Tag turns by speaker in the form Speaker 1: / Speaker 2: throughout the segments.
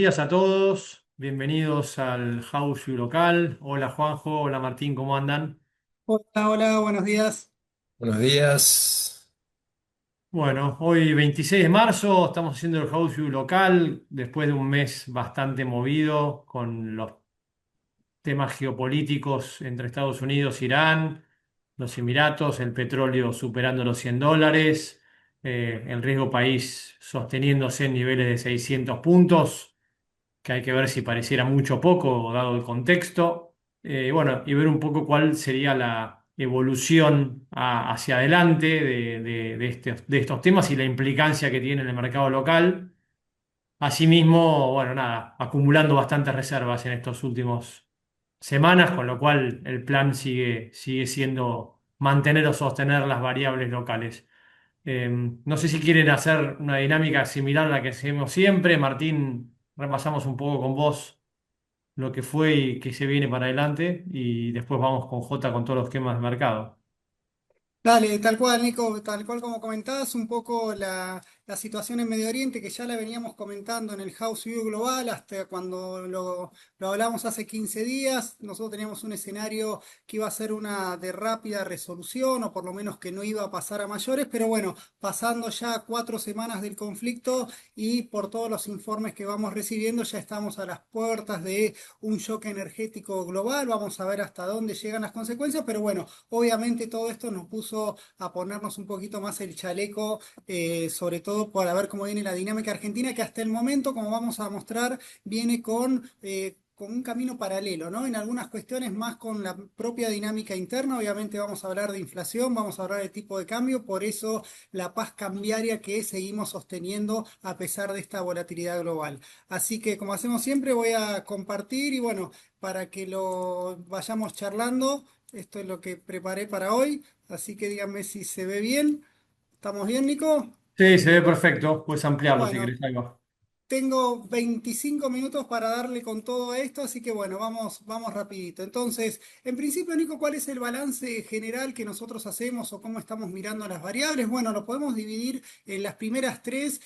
Speaker 1: días a todos, bienvenidos al House View Local. Hola Juanjo, hola Martín, ¿cómo andan?
Speaker 2: Hola, hola, buenos días.
Speaker 3: Buenos días.
Speaker 1: Bueno, hoy 26 de marzo estamos haciendo el House View Local después de un mes bastante movido con los temas geopolíticos entre Estados Unidos, Irán, los Emiratos, el petróleo superando los $100, el riesgo país sosteniéndose en niveles de 600 puntos, que hay que ver si pareciera mucho o poco, dado el contexto. Bueno, y ver un poco cuál sería la evolución hacia adelante de estos temas y la implicancia que tiene en el mercado local. Asimismo, bueno, nada, acumulando bastantes reservas en estos últimos semanas, con lo cual el plan sigue siendo mantener o sostener las variables locales. No sé si quieren hacer una dinámica similar a la que hacemos siempre. Martín, repasamos un poco con vos lo que fue y que se viene para adelante y después vamos con Jota con todos los temas de mercado.
Speaker 2: Dale, tal cual, Nico, tal cual como comentabas, un poco la situación en Medio Oriente, que ya la veníamos comentando en el House View Global, hasta cuando lo hablamos hace 15 días. Nosotros teníamos un escenario que iba a ser una de rápida resolución, o por lo menos que no iba a pasar a mayores, pero bueno, pasando ya 4 semanas del conflicto y por todos los informes que vamos recibiendo, ya estamos a las puertas de un shock energético global. Vamos a ver hasta dónde llegan las consecuencias, pero bueno. Obviamente todo esto nos puso a ponernos un poquito más el chaleco, sobre todo para ver cómo viene la dinámica argentina, que hasta el momento, como vamos a mostrar, viene con un camino paralelo, ¿no? En algunas cuestiones más con la propia dinámica interna. Obviamente vamos a hablar de inflación, vamos a hablar de tipo de cambio, por eso la paz cambiaria que seguimos sosteniendo a pesar de esta volatilidad global. Así que como hacemos siempre, voy a compartir y bueno, para que lo vayamos charlando. Esto es lo que preparé para hoy, así que díganme si se ve bien. ¿Estamos bien, Nico?
Speaker 1: Sí, se ve perfecto. Puedes ampliarlo si
Speaker 2: Bueno,
Speaker 1: querés algo.
Speaker 2: tengo 25 minutos para darle con todo esto, así que bueno, vamos rapidito. Entonces, en principio, Nico, ¿cuál es el balance general que nosotros hacemos o cómo estamos mirando las variables? Bueno, lo podemos dividir en las primeras tres,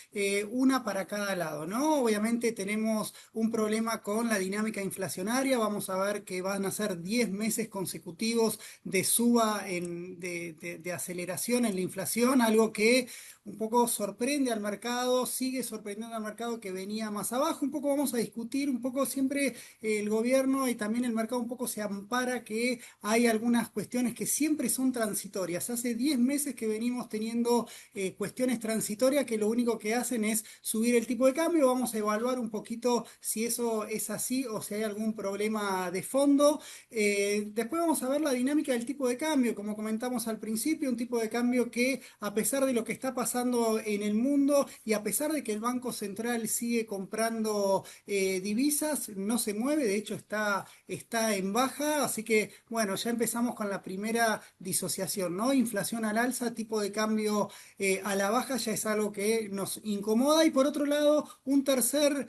Speaker 2: una para cada lado, ¿no? Obviamente tenemos un problema con la dinámica inflacionaria. Vamos a ver que van a ser 10 meses consecutivos de suba de aceleración en la inflación, algo que un poco sorprende al mercado, sigue sorprendiendo al mercado que venía más abajo. Un poco vamos a discutir, un poco siempre el gobierno y también el mercado un poco se ampara que hay algunas cuestiones que siempre son transitorias. Hace 10 meses que venimos teniendo cuestiones transitorias que lo único que hacen es subir el tipo de cambio. Vamos a evaluar un poquito si eso es así o si hay algún problema de fondo. Después vamos a ver la dinámica del tipo de cambio, como comentamos al principio, un tipo de cambio que a pesar de lo que está pasando en el mundo y a pesar de que el Banco Central sigue comprando divisas, no se mueve, de hecho está en baja, así que bueno, ya empezamos con la primera disociación, ¿no? Inflación al alza, tipo de cambio a la baja ya es algo que nos incomoda y por otro lado, un tercer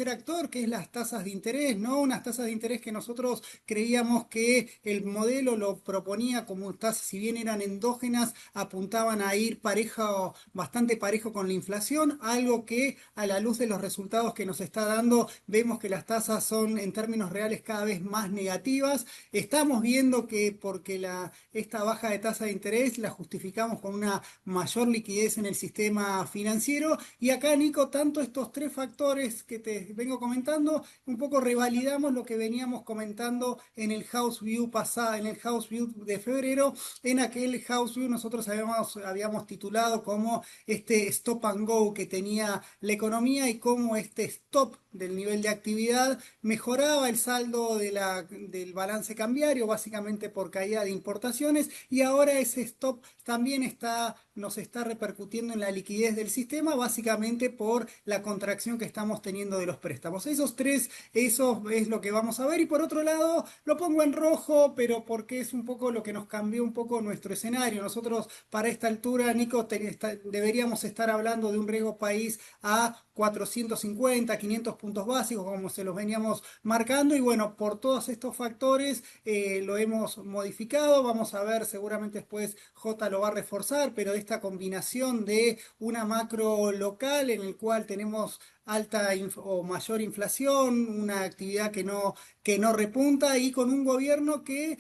Speaker 2: actor que es las tasas de interés, ¿no? Unas tasas de interés que nosotros creíamos que el modelo lo proponía como tasas, si bien eran endógenas, apuntaban a ir parejo, bastante parejo con la inflación, algo que a la luz de los resultados que nos está dando, vemos que las tasas son en términos reales cada vez más negativas. Estamos viendo que porque esta baja de tasa de interés la justificamos con una mayor liquidez en el sistema financiero. Y acá, Nico, tanto estos tres factores que te vengo comentando, un poco revalidamos lo que veníamos comentando en el House View pasado, en el House View de febrero. En aquel House View nosotros habíamos titulado como este stop and go que tenía la economía y cómo este stop del nivel de actividad mejoraba el saldo del balance cambiario, básicamente por caída de importaciones, y ahora ese stop también nos está repercutiendo en la liquidez del sistema, básicamente por la contracción que estamos teniendo de los préstamos. Eso es lo que vamos a ver, y por otro lado, lo pongo en rojo, pero porque es un poco lo que nos cambió un poco nuestro escenario. Nosotros para esta altura, Nico, deberíamos estar hablando de un riesgo país a 450, 500 puntos básicos, como se los veníamos marcando, y bueno, por todos estos factores lo hemos modificado. Vamos a ver, seguramente después J lo va a reforzar, pero esta combinación de una macro local en el cual tenemos o mayor inflación, una actividad que no repunta y con un gobierno que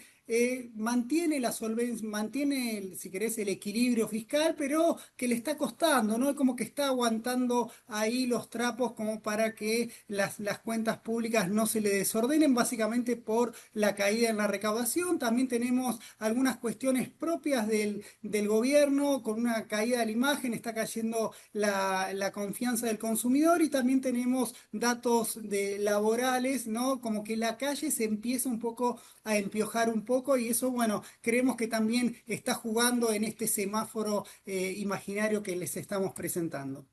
Speaker 2: mantiene la solvencia, mantiene, si querés, el equilibrio fiscal, pero que le está costando, ¿no? Es como que está aguantando ahí los trapos como para que las cuentas públicas no se le desordenen, básicamente por la caída en la recaudación. También tenemos algunas cuestiones propias del gobierno, con una caída de la imagen, está cayendo la confianza del consumidor y también tenemos datos laborales, ¿no? Como que la calle se empieza un poco a empiojar un poco y eso, bueno, creemos que también está jugando en este semáforo imaginario que les estamos presentando.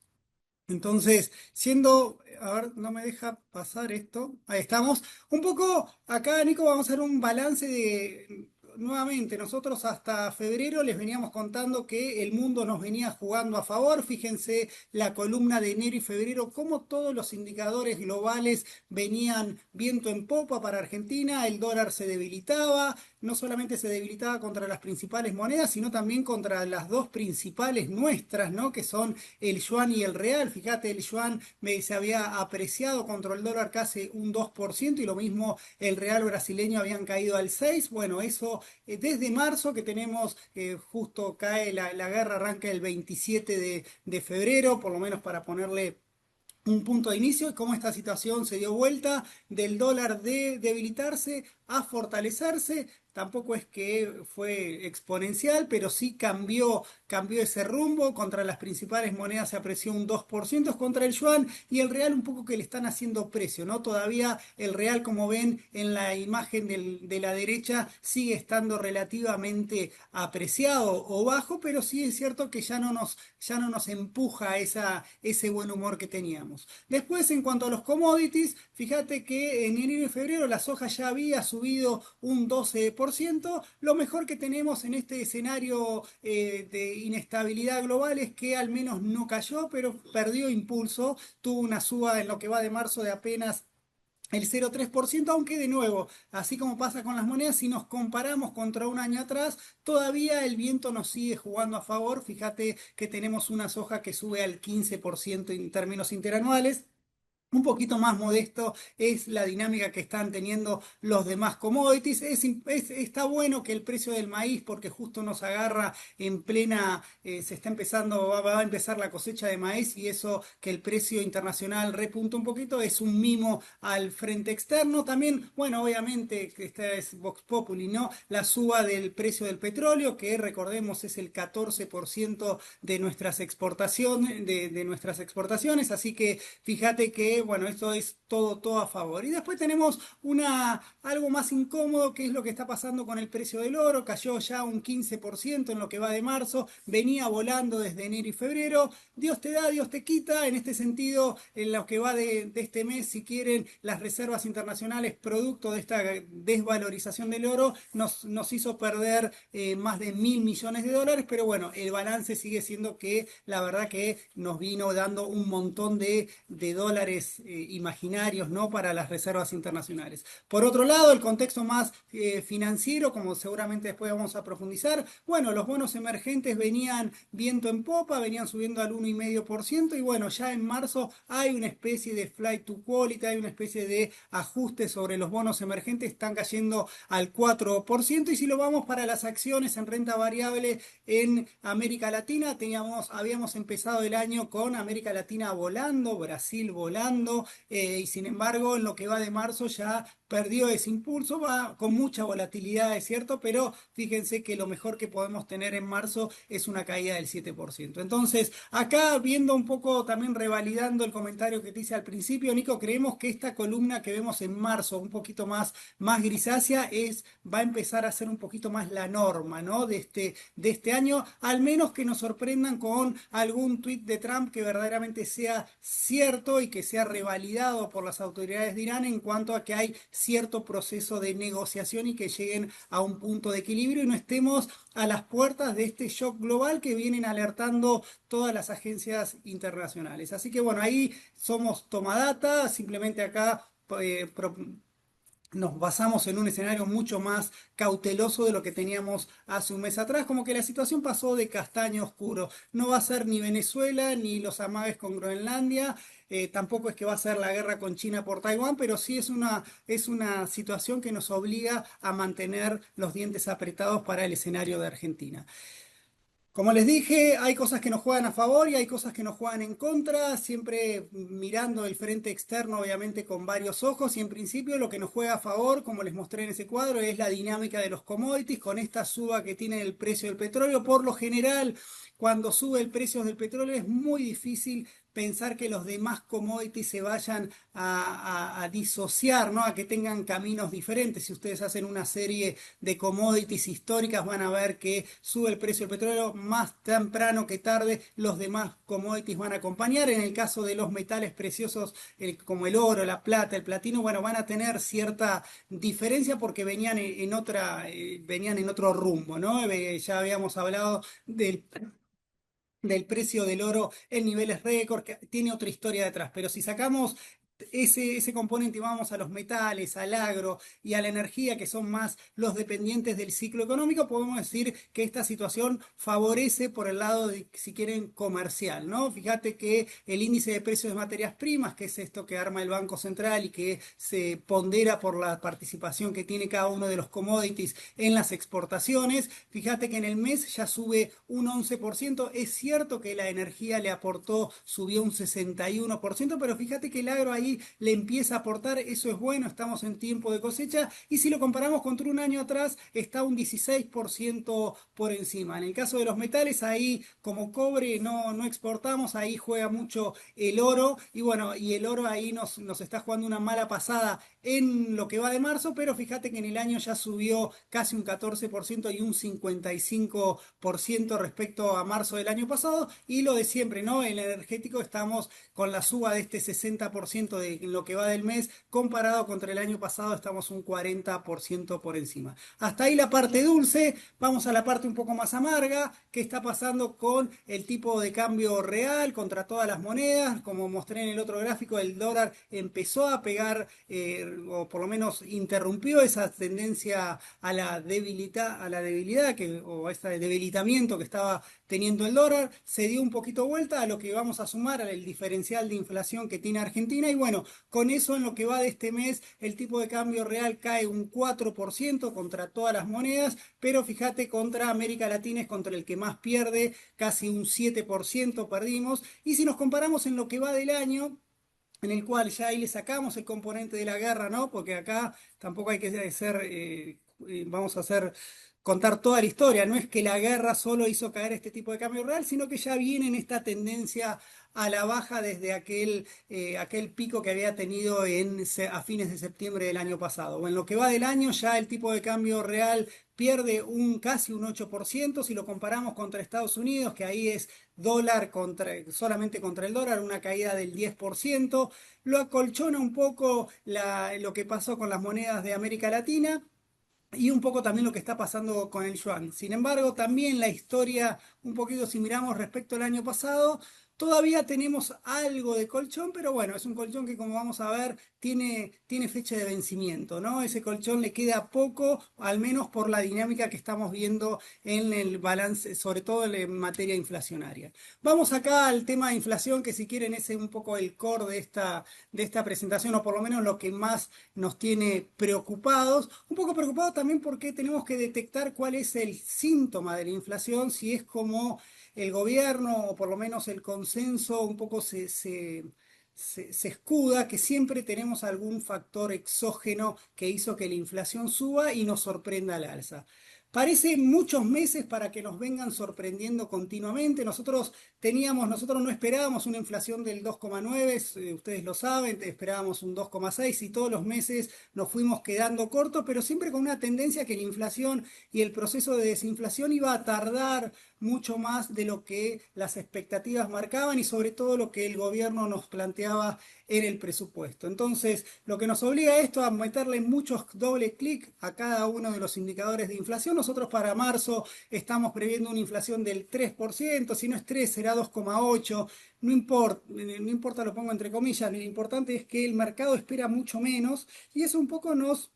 Speaker 2: Entonces, a ver, no me deja pasar esto, ahí estamos. Un poco acá, Nico, vamos a hacer un balance nuevamente, nosotros hasta febrero les veníamos contando que el mundo nos venía jugando a favor. Fíjense la columna de enero y febrero, cómo todos los indicadores globales venían viento en popa para Argentina, el dólar se debilitaba, no solamente se debilitaba contra las principales monedas, sino también contra las dos principales nuestras, ¿no? Que son el yuan y el real. Fíjate, el yuan se había apreciado contra el dólar casi un 2% y lo mismo el real brasileño habían caído al 6%. Bueno, eso desde marzo que tenemos, justo cae la guerra, arranca el 27 de febrero, por lo menos para ponerle un punto de inicio, y cómo esta situación se dio vuelta del dólar de debilitarse a fortalecerse. Tampoco es que fue exponencial, pero sí cambió ese rumbo. Contra las principales monedas se apreció un 2% contra el yuan y el real un poco que le están haciendo precio, ¿no? Todavía el real, como ven en la imagen de la derecha, sigue estando relativamente apreciado o bajo, pero sí es cierto que ya no nos empuja ese buen humor que teníamos. Después, en cuanto a los commodities, fíjate que en enero y febrero la soja ya había subido un 12%. Lo mejor que tenemos en este escenario de inestabilidad global es que al menos no cayó, pero perdió impulso. Tuvo una suba en lo que va de marzo de apenas el 0,3%, aunque de nuevo, así como pasa con las monedas, si nos comparamos contra un año atrás, todavía el viento nos sigue jugando a favor. Fíjate que tenemos una soja que sube al 15% en términos interanuales. Un poquito más modesto es la dinámica que están teniendo los demás commodities. Está bueno que el precio del maíz, porque justo nos agarra en plena, se está empezando, va a empezar la cosecha de maíz y eso que el precio internacional repunta un poquito es un mimo al frente externo. También, bueno, obviamente, que esta es Vox Populi, ¿no? La suba del precio del petróleo, que recordemos es el 14% de nuestras exportaciones, de nuestras exportaciones, así que fíjate que bueno, esto es todo a favor. Y después tenemos algo más incómodo, que es lo que está pasando con el precio del oro. Cayó ya un 15% en lo que va de marzo, venía volando desde enero y febrero. Dios te da, Dios te quita. En este sentido, en lo que va de este mes, si quieren, las reservas internacionales, producto de esta desvalorización del oro, nos hizo perder más de 1.000 millones de dólares, pero bueno, el balance sigue siendo que la verdad que nos vino dando un montón de dólares imaginarios, ¿no? Para las reservas internacionales. Por otro lado, el contexto más financiero, como seguramente después vamos a profundizar, bueno, los bonos emergentes venían viento en popa, venían subiendo al 1,5% y bueno, ya en marzo hay una especie de flight to quality, hay una especie de ajuste sobre los bonos emergentes, están cayendo al 4% y si lo vamos para las acciones en renta variable en América Latina, habíamos empezado el año con América Latina volando, Brasil volando, y sin embargo en lo que va de marzo ya perdió ese impulso, va con mucha volatilidad, es cierto, pero fíjense que lo mejor que podemos tener en marzo es una caída del 7%. Entonces, acá viendo un poco, también revalidando el comentario que te hice al principio, Nico, creemos que esta columna que vemos en marzo, un poquito más grisácea, va a empezar a ser un poquito más la norma, ¿no? De este año, al menos que nos sorprendan con algún tuit de Trump que verdaderamente sea cierto y que sea revalidado por las autoridades de Irán en cuanto a que hay cierto proceso de negociación y que lleguen a un punto de equilibrio y no estemos a las puertas de este shock global que vienen alertando todas las agencias internacionales. Así que bueno, ahí somos Tomadata, simplemente acá nos basamos en un escenario mucho más cauteloso de lo que teníamos hace un mes atrás, como que la situación pasó de castaño a oscuro. No va a ser ni Venezuela ni los amagues con Groenlandia. tampoco es que va a ser la guerra con China por Taiwán, pero sí es una situación que nos obliga a mantener los dientes apretados para el escenario de Argentina. Como les dije, hay cosas que nos juegan a favor y hay cosas que nos juegan en contra, siempre mirando el frente externo, obviamente con varios ojos, y en principio lo que nos juega a favor, como les mostré en ese cuadro, es la dinámica de los commodities, con esta suba que tiene el precio del petróleo. Por lo general, cuando sube el precio del petróleo es muy difícil pensar que los demás commodities se vayan a disociar, ¿no? A que tengan caminos diferentes. Si ustedes hacen una serie de commodities históricas, van a ver que sube el precio del petróleo, más temprano que tarde los demás commodities van a acompañar. En el caso de los metales preciosos, como el oro, la plata, el platino, bueno, van a tener cierta diferencia porque venían en otro rumbo, ¿no? Ya habíamos hablado del precio del oro en niveles récord, que tiene otra historia detrás. Pero si sacamos ese componente y vamos a los metales, al agro y a la energía, que son más los dependientes del ciclo económico, podemos decir que esta situación favorece por el lado de, si quieren, comercial, ¿no? Fíjate que el índice de precios de materias primas, que es esto que arma el Banco Central y que se pondera por la participación que tiene cada uno de los commodities en las exportaciones, fíjate que en el mes ya sube un 11%. Es cierto que la energía le aportó, subió un 61%, pero fíjate que el agro ahí le empieza a aportar. Eso es bueno, estamos en tiempo de cosecha, y si lo comparamos contra un año atrás, está un 16% por encima. En el caso de los metales, ahí como cobre no exportamos, ahí juega mucho el oro, y bueno, y el oro ahí nos está jugando una mala pasada en lo que va de marzo, pero fíjate que en el año ya subió casi un 14% y un 55% respecto a marzo del año pasado. Y lo de siempre, ¿no? En el energético estamos con la suba de este 60% de lo que va del mes, comparado contra el año pasado estamos un 40% por encima. Hasta ahí la parte dulce. Vamos a la parte un poco más amarga. ¿Qué está pasando con el tipo de cambio real contra todas las monedas? Como mostré en el otro gráfico, el dólar empezó a pegar, o por lo menos interrumpió esa tendencia a la debilidad o este debilitamiento que estaba teniendo el dólar. Se dio un poquito vuelta a lo que vamos a sumar al diferencial de inflación que tiene Argentina, y bueno, con eso en lo que va de este mes el tipo de cambio real cae un 4% contra todas las monedas, pero fíjate, contra América Latina es contra el que más pierde, casi un 7% perdimos. Y si nos comparamos en lo que va del año, en el cual ya ahí le sacamos el componente de la guerra, ¿no? Porque acá tampoco hay que ser, vamos a hacer, contar toda la historia. No es que la guerra solo hizo caer este tipo de cambio real, sino que ya viene en esta tendencia a la baja desde aquel pico que había tenido a fines de septiembre del año pasado. O en lo que va del año, ya el tipo de cambio real pierde casi un 8%. Si lo comparamos contra Estados Unidos, que ahí es solamente contra el dólar, una caída del 10%. Lo acolchona un poco lo que pasó con las monedas de América Latina, y un poco también lo que está pasando con el yuan. Sin embargo, también la historia, un poquito si miramos respecto al año pasado, todavía tenemos algo de colchón, pero bueno, es un colchón que, como vamos a ver, tiene fecha de vencimiento, ¿no? Ese colchón le queda poco, al menos por la dinámica que estamos viendo en el balance, sobre todo en materia inflacionaria. Vamos acá al tema de inflación, que si quieren es un poco el core de esta presentación, o por lo menos lo que más nos tiene preocupados. Un poco preocupados también porque tenemos que detectar cuál es el síntoma de la inflación, si es como el gobierno, o por lo menos el consenso, un poco se escuda, que siempre tenemos algún factor exógeno que hizo que la inflación suba y nos sorprenda al alza. Parece muchos meses para que nos vengan sorprendiendo continuamente. Nosotros no esperábamos una inflación del 2,9, ustedes lo saben, esperábamos un 2,6, y todos los meses nos fuimos quedando cortos, pero siempre con una tendencia que la inflación y el proceso de desinflación iba a tardar mucho más de lo que las expectativas marcaban, y sobre todo lo que el gobierno nos planteaba en el presupuesto. Entonces, lo que nos obliga a esto a meterle muchos doble clic a cada uno de los indicadores de inflación. Nosotros para marzo estamos previendo una inflación del 3%, si no es 3 será 2,8, no importa, lo pongo entre comillas, lo importante es que el mercado espera mucho menos, y eso un poco nos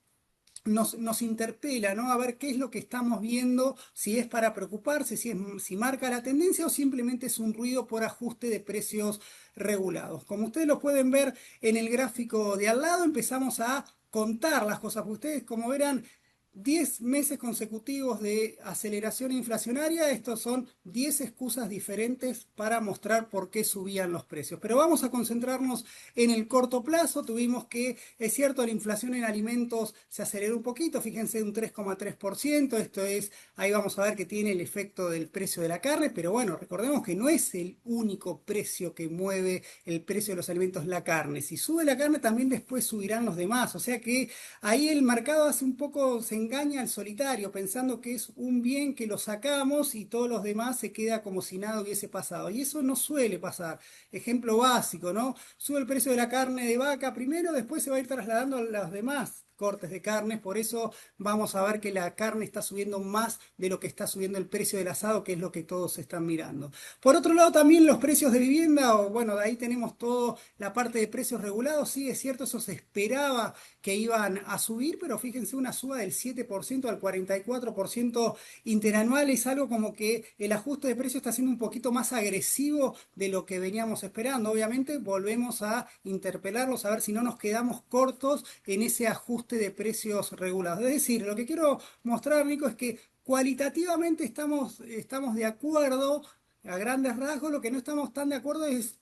Speaker 2: nos interpela, ¿no? A ver qué es lo que estamos viendo, si es para preocuparse, si marca la tendencia o simplemente es un ruido por ajuste de precios regulados. Como ustedes lo pueden ver en el gráfico de al lado, empezamos a contar las cosas. Ustedes, como verán, 10 meses consecutivos de aceleración inflacionaria, estos son 10 excusas diferentes para mostrar por qué subían los precios. Pero vamos a concentrarnos en el corto plazo. Tuvimos que, es cierto, la inflación en alimentos se aceleró un poquito, fíjense, un 3,3%, esto es, ahí vamos a ver que tiene el efecto del precio de la carne, pero bueno, recordemos que no es el único precio que mueve el precio de los alimentos la carne. Si sube la carne, también después subirán los demás, o sea que ahí el mercado hace un poco, se engaña al solitario, pensando que es un bien que lo sacamos y todos los demás se queda como si nada hubiese pasado. Y eso no suele pasar. Ejemplo básico, ¿no? Sube el precio de la carne de vaca primero, después se va a ir trasladando a los demás cortes de carnes, por eso vamos a ver que la carne está subiendo más de lo que está subiendo el precio del asado, que es lo que todos están mirando. Por otro lado, también los precios de vivienda, o bueno, de ahí tenemos toda la parte de precios regulados, sí, es cierto, eso se esperaba que iban a subir, pero fíjense, una suba del 7% al 44% interanual es algo como que el ajuste de precios está siendo un poquito más agresivo de lo que veníamos esperando. Obviamente volvemos a interpelarlos a ver si no nos quedamos cortos en ese ajuste de precios regulados. Es decir, lo que quiero mostrar, Nico, es que cualitativamente estamos de acuerdo a grandes rasgos, lo que no estamos tan de acuerdo es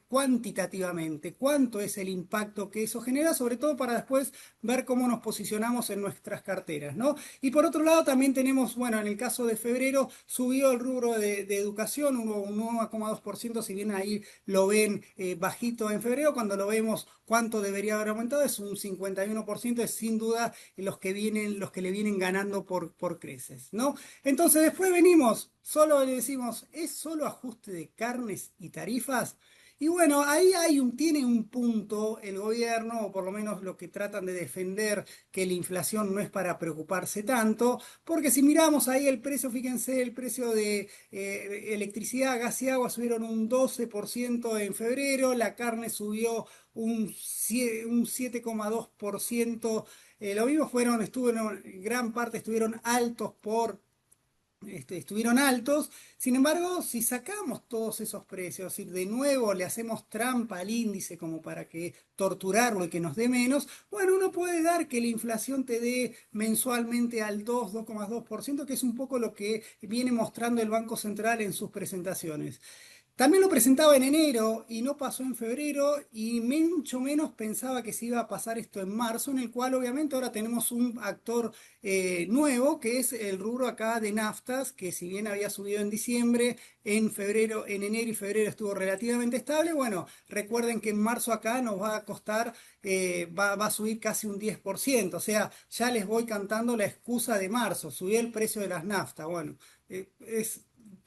Speaker 2: cuantitativamente, cuánto es el impacto que eso genera, sobre todo para después ver cómo nos posicionamos en nuestras carteras, ¿no? Y por otro lado también tenemos, bueno, en el caso de febrero subió el rubro de educación, un 9,2%, si bien ahí lo ven bajito en febrero, cuando lo vemos cuánto debería haber aumentado, es un 51%, es sin duda los que le vienen ganando por creces, ¿no? Entonces después venimos, solo le decimos, ¿es solo ajuste de carnes y tarifas? Y bueno, ahí tiene un punto el gobierno, o por lo menos lo que tratan de defender, que la inflación no es para preocuparse tanto, porque si miramos ahí el precio, fíjense, el precio de electricidad, gas y agua subieron un 12% en febrero, la carne subió un 7,2%, lo mismo gran parte estuvieron altos estuvieron altos. Sin embargo, si sacamos todos esos precios y de nuevo le hacemos trampa al índice como para que torturarlo y que nos dé menos, bueno, uno puede dar que la inflación te dé mensualmente al 2,2%, que es un poco lo que viene mostrando el Banco Central en sus presentaciones. También lo presentaba en enero y no pasó en febrero y mucho menos pensaba que se iba a pasar esto en marzo, en el cual obviamente ahora tenemos un actor nuevo que es el rubro acá de naftas, que si bien había subido en diciembre, en febrero, en enero y febrero estuvo relativamente estable. Bueno, recuerden que en marzo acá nos va a costar, va a subir casi un 10%, o sea, ya les voy cantando la excusa de marzo, subió el precio de las naftas. Bueno, es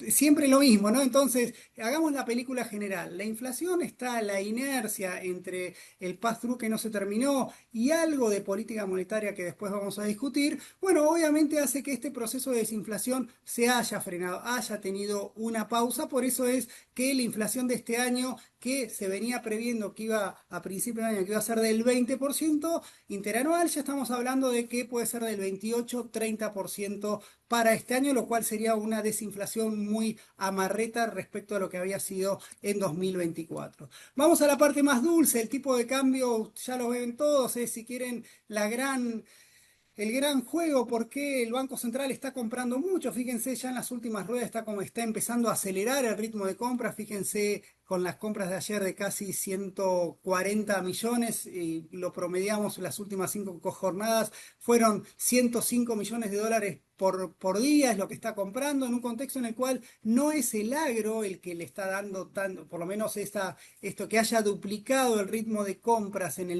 Speaker 2: siempre lo mismo, ¿no? Entonces, hagamos la película general. La inflación está, la inercia entre el pass-through que no se terminó y algo de política monetaria que después vamos a discutir, bueno, obviamente hace que este proceso de desinflación se haya frenado, haya tenido una pausa. Por eso es que la inflación de este año, que se venía previendo que iba a principio de año, que iba a ser del 20% interanual, ya estamos hablando de que puede ser del 28-30% para este año, lo cual sería una desinflación muy amarreta respecto a lo que había sido en 2024. Vamos a la parte más dulce, el tipo de cambio, ya lo ven todos, si quieren el gran juego, por qué el Banco Central está comprando mucho. Fíjense, ya en las últimas ruedas está empezando a acelerar el ritmo de compra. Fíjense con las compras de ayer de casi 140 millones, y lo promediamos en las últimas 5 jornadas, fueron 105 millones de dólares por día, es lo que está comprando, en un contexto en el cual no es el agro el que le está dando tanto, por lo menos esto que haya duplicado el ritmo de compras en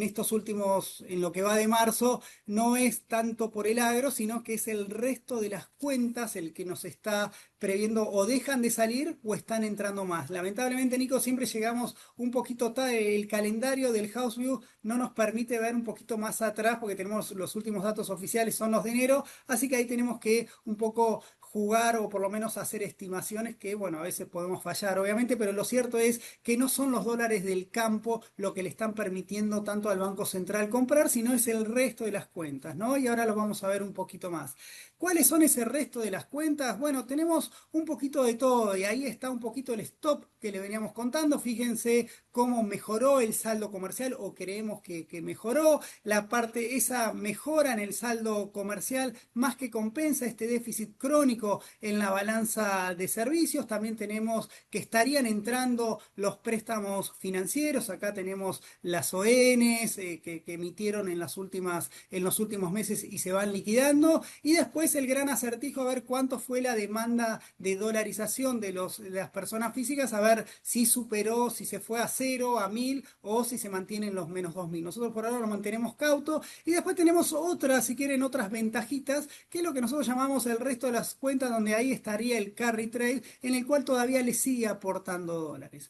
Speaker 2: estos últimos, en lo que va de marzo, no es tanto por el agro, sino que es el resto de las cuentas el que nos está previendo o dejan de salir o están entrando más. Lamentablemente, Nico, siempre llegamos un poquito tarde. El calendario del House View no nos permite ver un poquito más atrás porque tenemos los últimos datos oficiales, son los de enero, así que ahí tenemos que un poco jugar o por lo menos hacer estimaciones que, bueno, a veces podemos fallar, obviamente, pero lo cierto es que no son los dólares del campo lo que le están permitiendo tanto al Banco Central comprar, sino es el resto de las cuentas, ¿no? Y ahora lo vamos a ver un poquito más. ¿Cuáles son ese resto de las cuentas? Bueno, tenemos un poquito de todo y ahí está un poquito el stop que le veníamos contando. Fíjense cómo mejoró el saldo comercial o creemos que mejoró. La parte, esa mejora en el saldo comercial más que compensa este déficit crónico en la balanza de servicios. También tenemos que estarían entrando los préstamos financieros. Acá tenemos las ONs que emitieron en los últimos meses y se van liquidando. Y después el gran acertijo, a ver cuánto fue la demanda de dolarización de las personas físicas, a ver si superó, si se fue a 0, a 1000 o si se mantienen los menos 2000. Nosotros por ahora lo mantenemos cauto y después tenemos otras, si quieren, otras ventajitas, que es lo que nosotros llamamos el resto de las cuentas, donde ahí estaría el carry trade, en el cual todavía le sigue aportando dólares.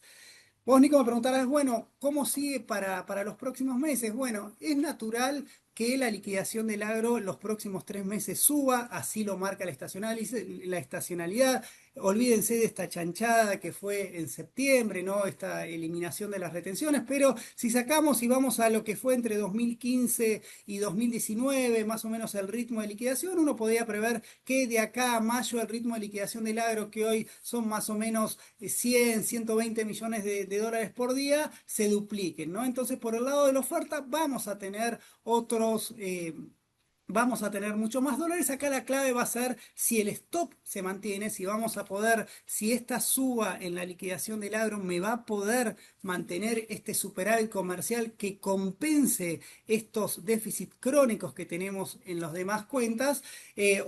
Speaker 2: Vos, Nico, me preguntarás, bueno, ¿cómo sigue para los próximos meses? Bueno, es natural que la liquidación del agro los próximos 3 meses suba, así lo marca la estacionalidad. Olvídense de esta chanchada que fue en septiembre, ¿no? Esta eliminación de las retenciones, pero si sacamos y vamos a lo que fue entre 2015 y 2019, más o menos el ritmo de liquidación, uno podría prever que de acá a mayo el ritmo de liquidación del agro, que hoy son más o menos 100, 120 millones de dólares por día, se dupliquen, ¿no? Entonces, por el lado de la oferta, vamos a tener mucho más dólares. Acá la clave va a ser si el stop se mantiene, si vamos a poder, si esta suba en la liquidación del agro me va a poder mantener este superávit comercial que compense estos déficits crónicos que tenemos en las demás cuentas,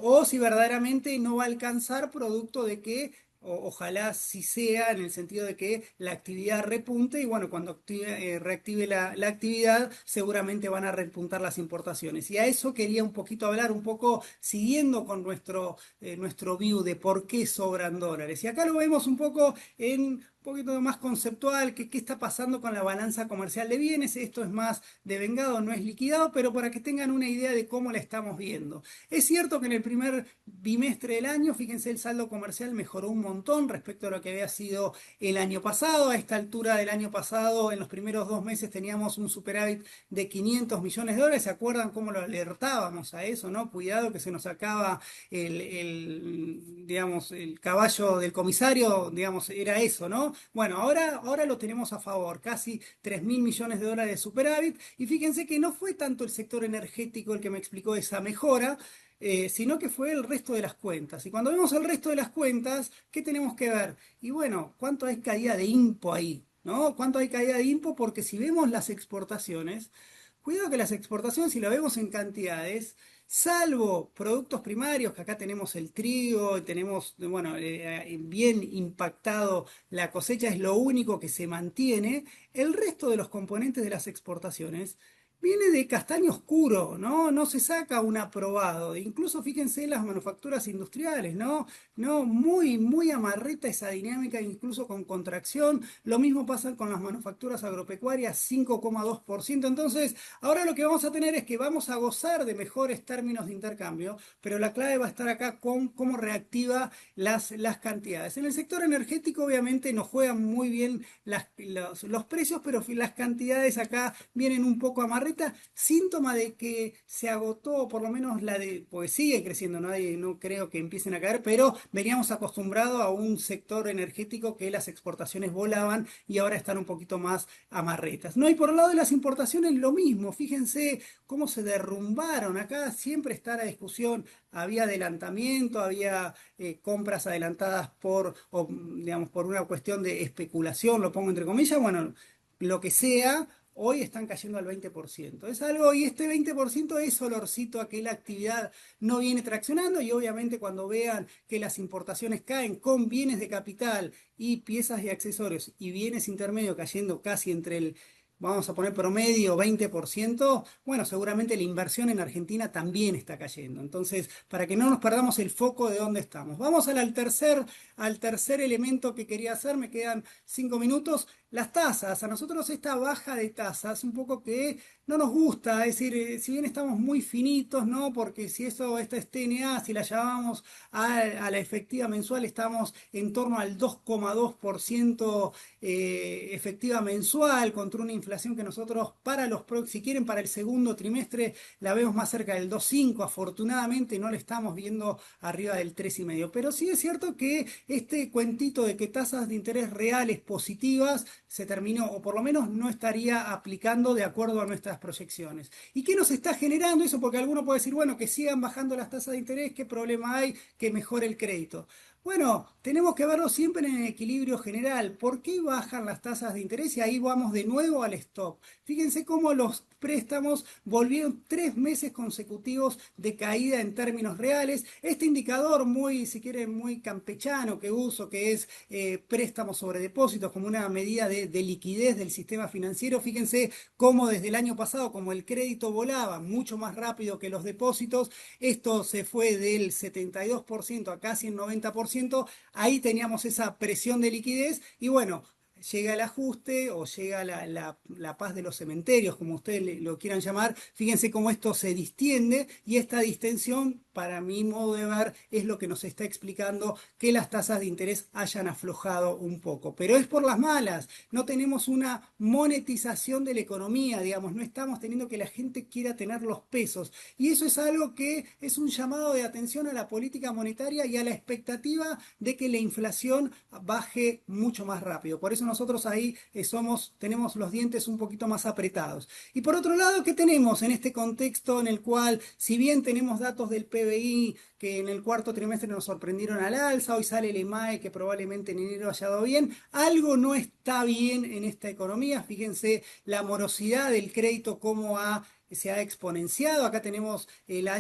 Speaker 2: o si verdaderamente no va a alcanzar producto de que ojalá sí sea en el sentido de que la actividad repunte y bueno, cuando reactive la actividad seguramente van a repuntar las importaciones. Y a eso quería un poquito hablar, un poco siguiendo con nuestro view de por qué sobran dólares. Y acá lo vemos un poco en un poquito más conceptual, que qué está pasando con la balanza comercial de bienes. Esto es más devengado, no es liquidado, pero para que tengan una idea de cómo la estamos viendo. Es cierto que en el primer bimestre del año, fíjense, el saldo comercial mejoró un montón respecto a lo que había sido el año pasado. A esta altura del año pasado, en los primeros 2 meses teníamos un superávit de 500 millones de dólares. ¿Se acuerdan cómo lo alertábamos a eso, no? Cuidado que se nos acaba digamos, el caballo del comisario, digamos, era eso, ¿no? Bueno, ahora lo tenemos a favor, casi 3.000 millones de dólares de superávit. Y fíjense que no fue tanto el sector energético el que me explicó esa mejora, sino que fue el resto de las cuentas. Y cuando vemos el resto de las cuentas, ¿qué tenemos que ver? Y bueno, ¿cuánto hay caída de IMPO ahí? ¿No? ¿Cuánto hay caída de IMPO? Porque si vemos las exportaciones, cuidado que las exportaciones, si lo vemos en cantidades, salvo productos primarios, que acá tenemos el trigo, tenemos, bueno, bien impactado la cosecha, es lo único que se mantiene, el resto de los componentes de las exportaciones viene de castaño oscuro, ¿no? No se saca un aprobado. Incluso fíjense en las manufacturas industriales, ¿no? No, muy, muy amarreta esa dinámica, incluso con contracción. Lo mismo pasa con las manufacturas agropecuarias, 5,2%. Entonces, ahora lo que vamos a tener es que vamos a gozar de mejores términos de intercambio, pero la clave va a estar acá con cómo reactiva las cantidades. En el sector energético, obviamente, nos juegan muy bien los precios, pero las cantidades acá vienen un poco amarretas, síntoma de que se agotó, por lo menos porque sigue creciendo, no creo que empiecen a caer, pero veníamos acostumbrados a un sector energético que las exportaciones volaban y ahora están un poquito más amarretas. No, y por el lado de las importaciones lo mismo, fíjense cómo se derrumbaron, acá siempre está la discusión, había adelantamiento, había compras adelantadas digamos, por una cuestión de especulación, lo pongo entre comillas, bueno, lo que sea, hoy están cayendo al 20%. Es algo, y este 20% es olorcito a que la actividad no viene traccionando y obviamente cuando vean que las importaciones caen con bienes de capital y piezas y accesorios y bienes intermedios cayendo casi entre el vamos a poner promedio 20%, bueno, seguramente la inversión en Argentina también está cayendo. Entonces, para que no nos perdamos el foco de dónde estamos. Vamos al tercer elemento que quería hacer, me quedan 5 minutos. Las tasas, a nosotros esta baja de tasas, un poco que no nos gusta, es decir, si bien estamos muy finitos, ¿no? Porque si esta es TNA, si la llamamos a la efectiva mensual, estamos en torno al 2,2% efectiva mensual, contra una inflación que nosotros si quieren, para el segundo trimestre la vemos más cerca del 2,5. Afortunadamente no le estamos viendo arriba del 3,5. Pero sí es cierto que este cuentito de que tasas de interés reales positivas se terminó, o por lo menos no estaría aplicando de acuerdo a nuestras proyecciones. ¿Y qué nos está generando eso? Porque alguno puede decir, bueno, que sigan bajando las tasas de interés, ¿qué problema hay? Que mejore el crédito. Bueno, tenemos que verlo siempre en el equilibrio general. ¿Por qué bajan las tasas de interés? Y ahí vamos de nuevo al stop. Fíjense cómo los préstamos volvieron 3 meses consecutivos de caída en términos reales. Este indicador muy, si quieren, muy campechano que uso, que es préstamos sobre depósitos como una medida de liquidez del sistema financiero. Fíjense cómo desde el año pasado, como el crédito volaba mucho más rápido que los depósitos, esto se fue del 72% a casi el 90%. Ahí teníamos esa presión de liquidez y bueno, llega el ajuste o llega la paz de los cementerios, como ustedes lo quieran llamar. Fíjense cómo esto se distiende y esta distensión, para mi modo de ver, es lo que nos está explicando que las tasas de interés hayan aflojado un poco. Pero es por las malas, no tenemos una monetización de la economía, digamos, no estamos teniendo que la gente quiera tener los pesos. Y eso es algo que es un llamado de atención a la política monetaria y a la expectativa de que la inflación baje mucho más rápido. Por eso nosotros ahí tenemos los dientes un poquito más apretados. Y por otro lado, ¿qué tenemos en este contexto en el cual, si bien tenemos datos del PBI que en el cuarto trimestre nos sorprendieron al alza, hoy sale el EMAE que probablemente en enero haya dado bien, algo no está bien en esta economía? Fíjense la morosidad del crédito, se ha exponenciado. Acá tenemos,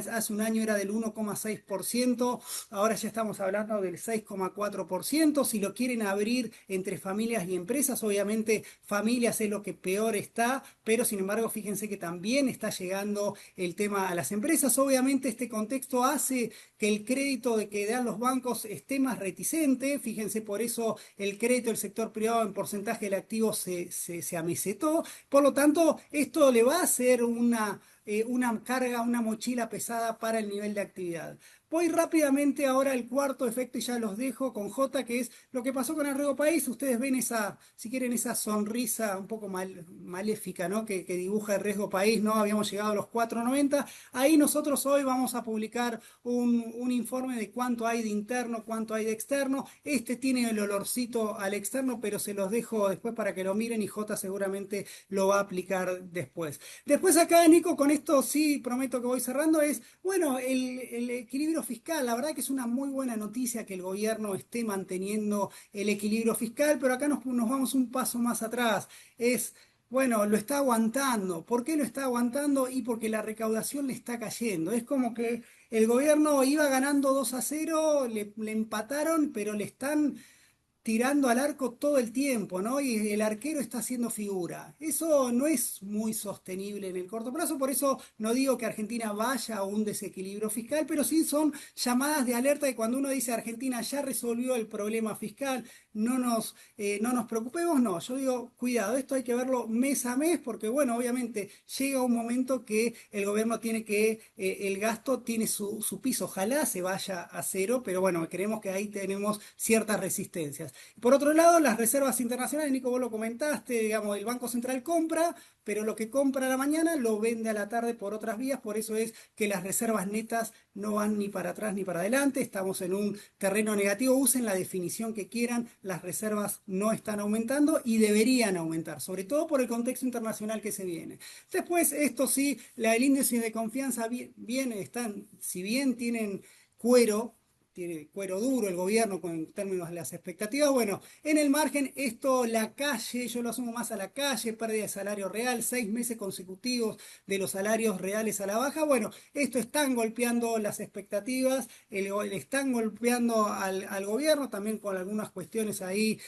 Speaker 2: hace un año era del 1,6%, ahora ya estamos hablando del 6,4%. Si lo quieren abrir entre familias y empresas, obviamente familias es lo que peor está, pero sin embargo fíjense que también está llegando el tema a las empresas. Obviamente este contexto hace que el crédito de que dan los bancos esté más reticente. Fíjense, por eso el crédito del sector privado en porcentaje del activo se amesetó. Por lo tanto, esto le va a hacer una carga, una mochila pesada para el nivel de actividad. Voy rápidamente ahora al cuarto efecto y ya los dejo con J, que es lo que pasó con el Riesgo País. Ustedes ven esa, si quieren, esa sonrisa un poco maléfica, ¿no? Que dibuja el Riesgo País, ¿no? Habíamos llegado a los 4,90. Ahí nosotros hoy vamos a publicar un informe de cuánto hay de interno, cuánto hay de externo. Este tiene el olorcito al externo, pero se los dejo después para que lo miren y J seguramente lo va a aplicar después. Después acá, Nico, con esto sí prometo que voy cerrando, es, bueno, el equilibrio fiscal. La verdad que es una muy buena noticia que el gobierno esté manteniendo el equilibrio fiscal, pero acá nos vamos un paso más atrás. Bueno, lo está aguantando. ¿Por qué lo está aguantando? Y porque la recaudación le está cayendo. Es como que el gobierno iba ganando 2-0, le empataron, pero le están tirando al arco todo el tiempo, ¿no? Y el arquero está haciendo figura. Eso no es muy sostenible en el corto plazo, por eso no digo que Argentina vaya a un desequilibrio fiscal, pero sí son llamadas de alerta de cuando uno dice Argentina ya resolvió el problema fiscal, no nos preocupemos, no, yo digo, cuidado, esto hay que verlo mes a mes, porque bueno, obviamente llega un momento que el gobierno tiene el gasto tiene su piso, ojalá se vaya a cero, pero bueno, creemos que ahí tenemos ciertas resistencias. Por otro lado, las reservas internacionales, Nico, vos lo comentaste, digamos, el Banco Central compra, pero lo que compra a la mañana lo vende a la tarde por otras vías, por eso es que las reservas netas no van ni para atrás ni para adelante, estamos en un terreno negativo, usen la definición que quieran, las reservas no están aumentando y deberían aumentar, sobre todo por el contexto internacional que se viene. Después, esto sí, el índice de confianza si bien tienen cuero, tiene cuero duro el gobierno con términos de las expectativas. Bueno, en el margen, esto, la calle, yo lo asumo más a la calle, pérdida de salario real, 6 meses consecutivos de los salarios reales a la baja. Bueno, esto están golpeando las expectativas, están golpeando al gobierno también con algunas cuestiones ahí,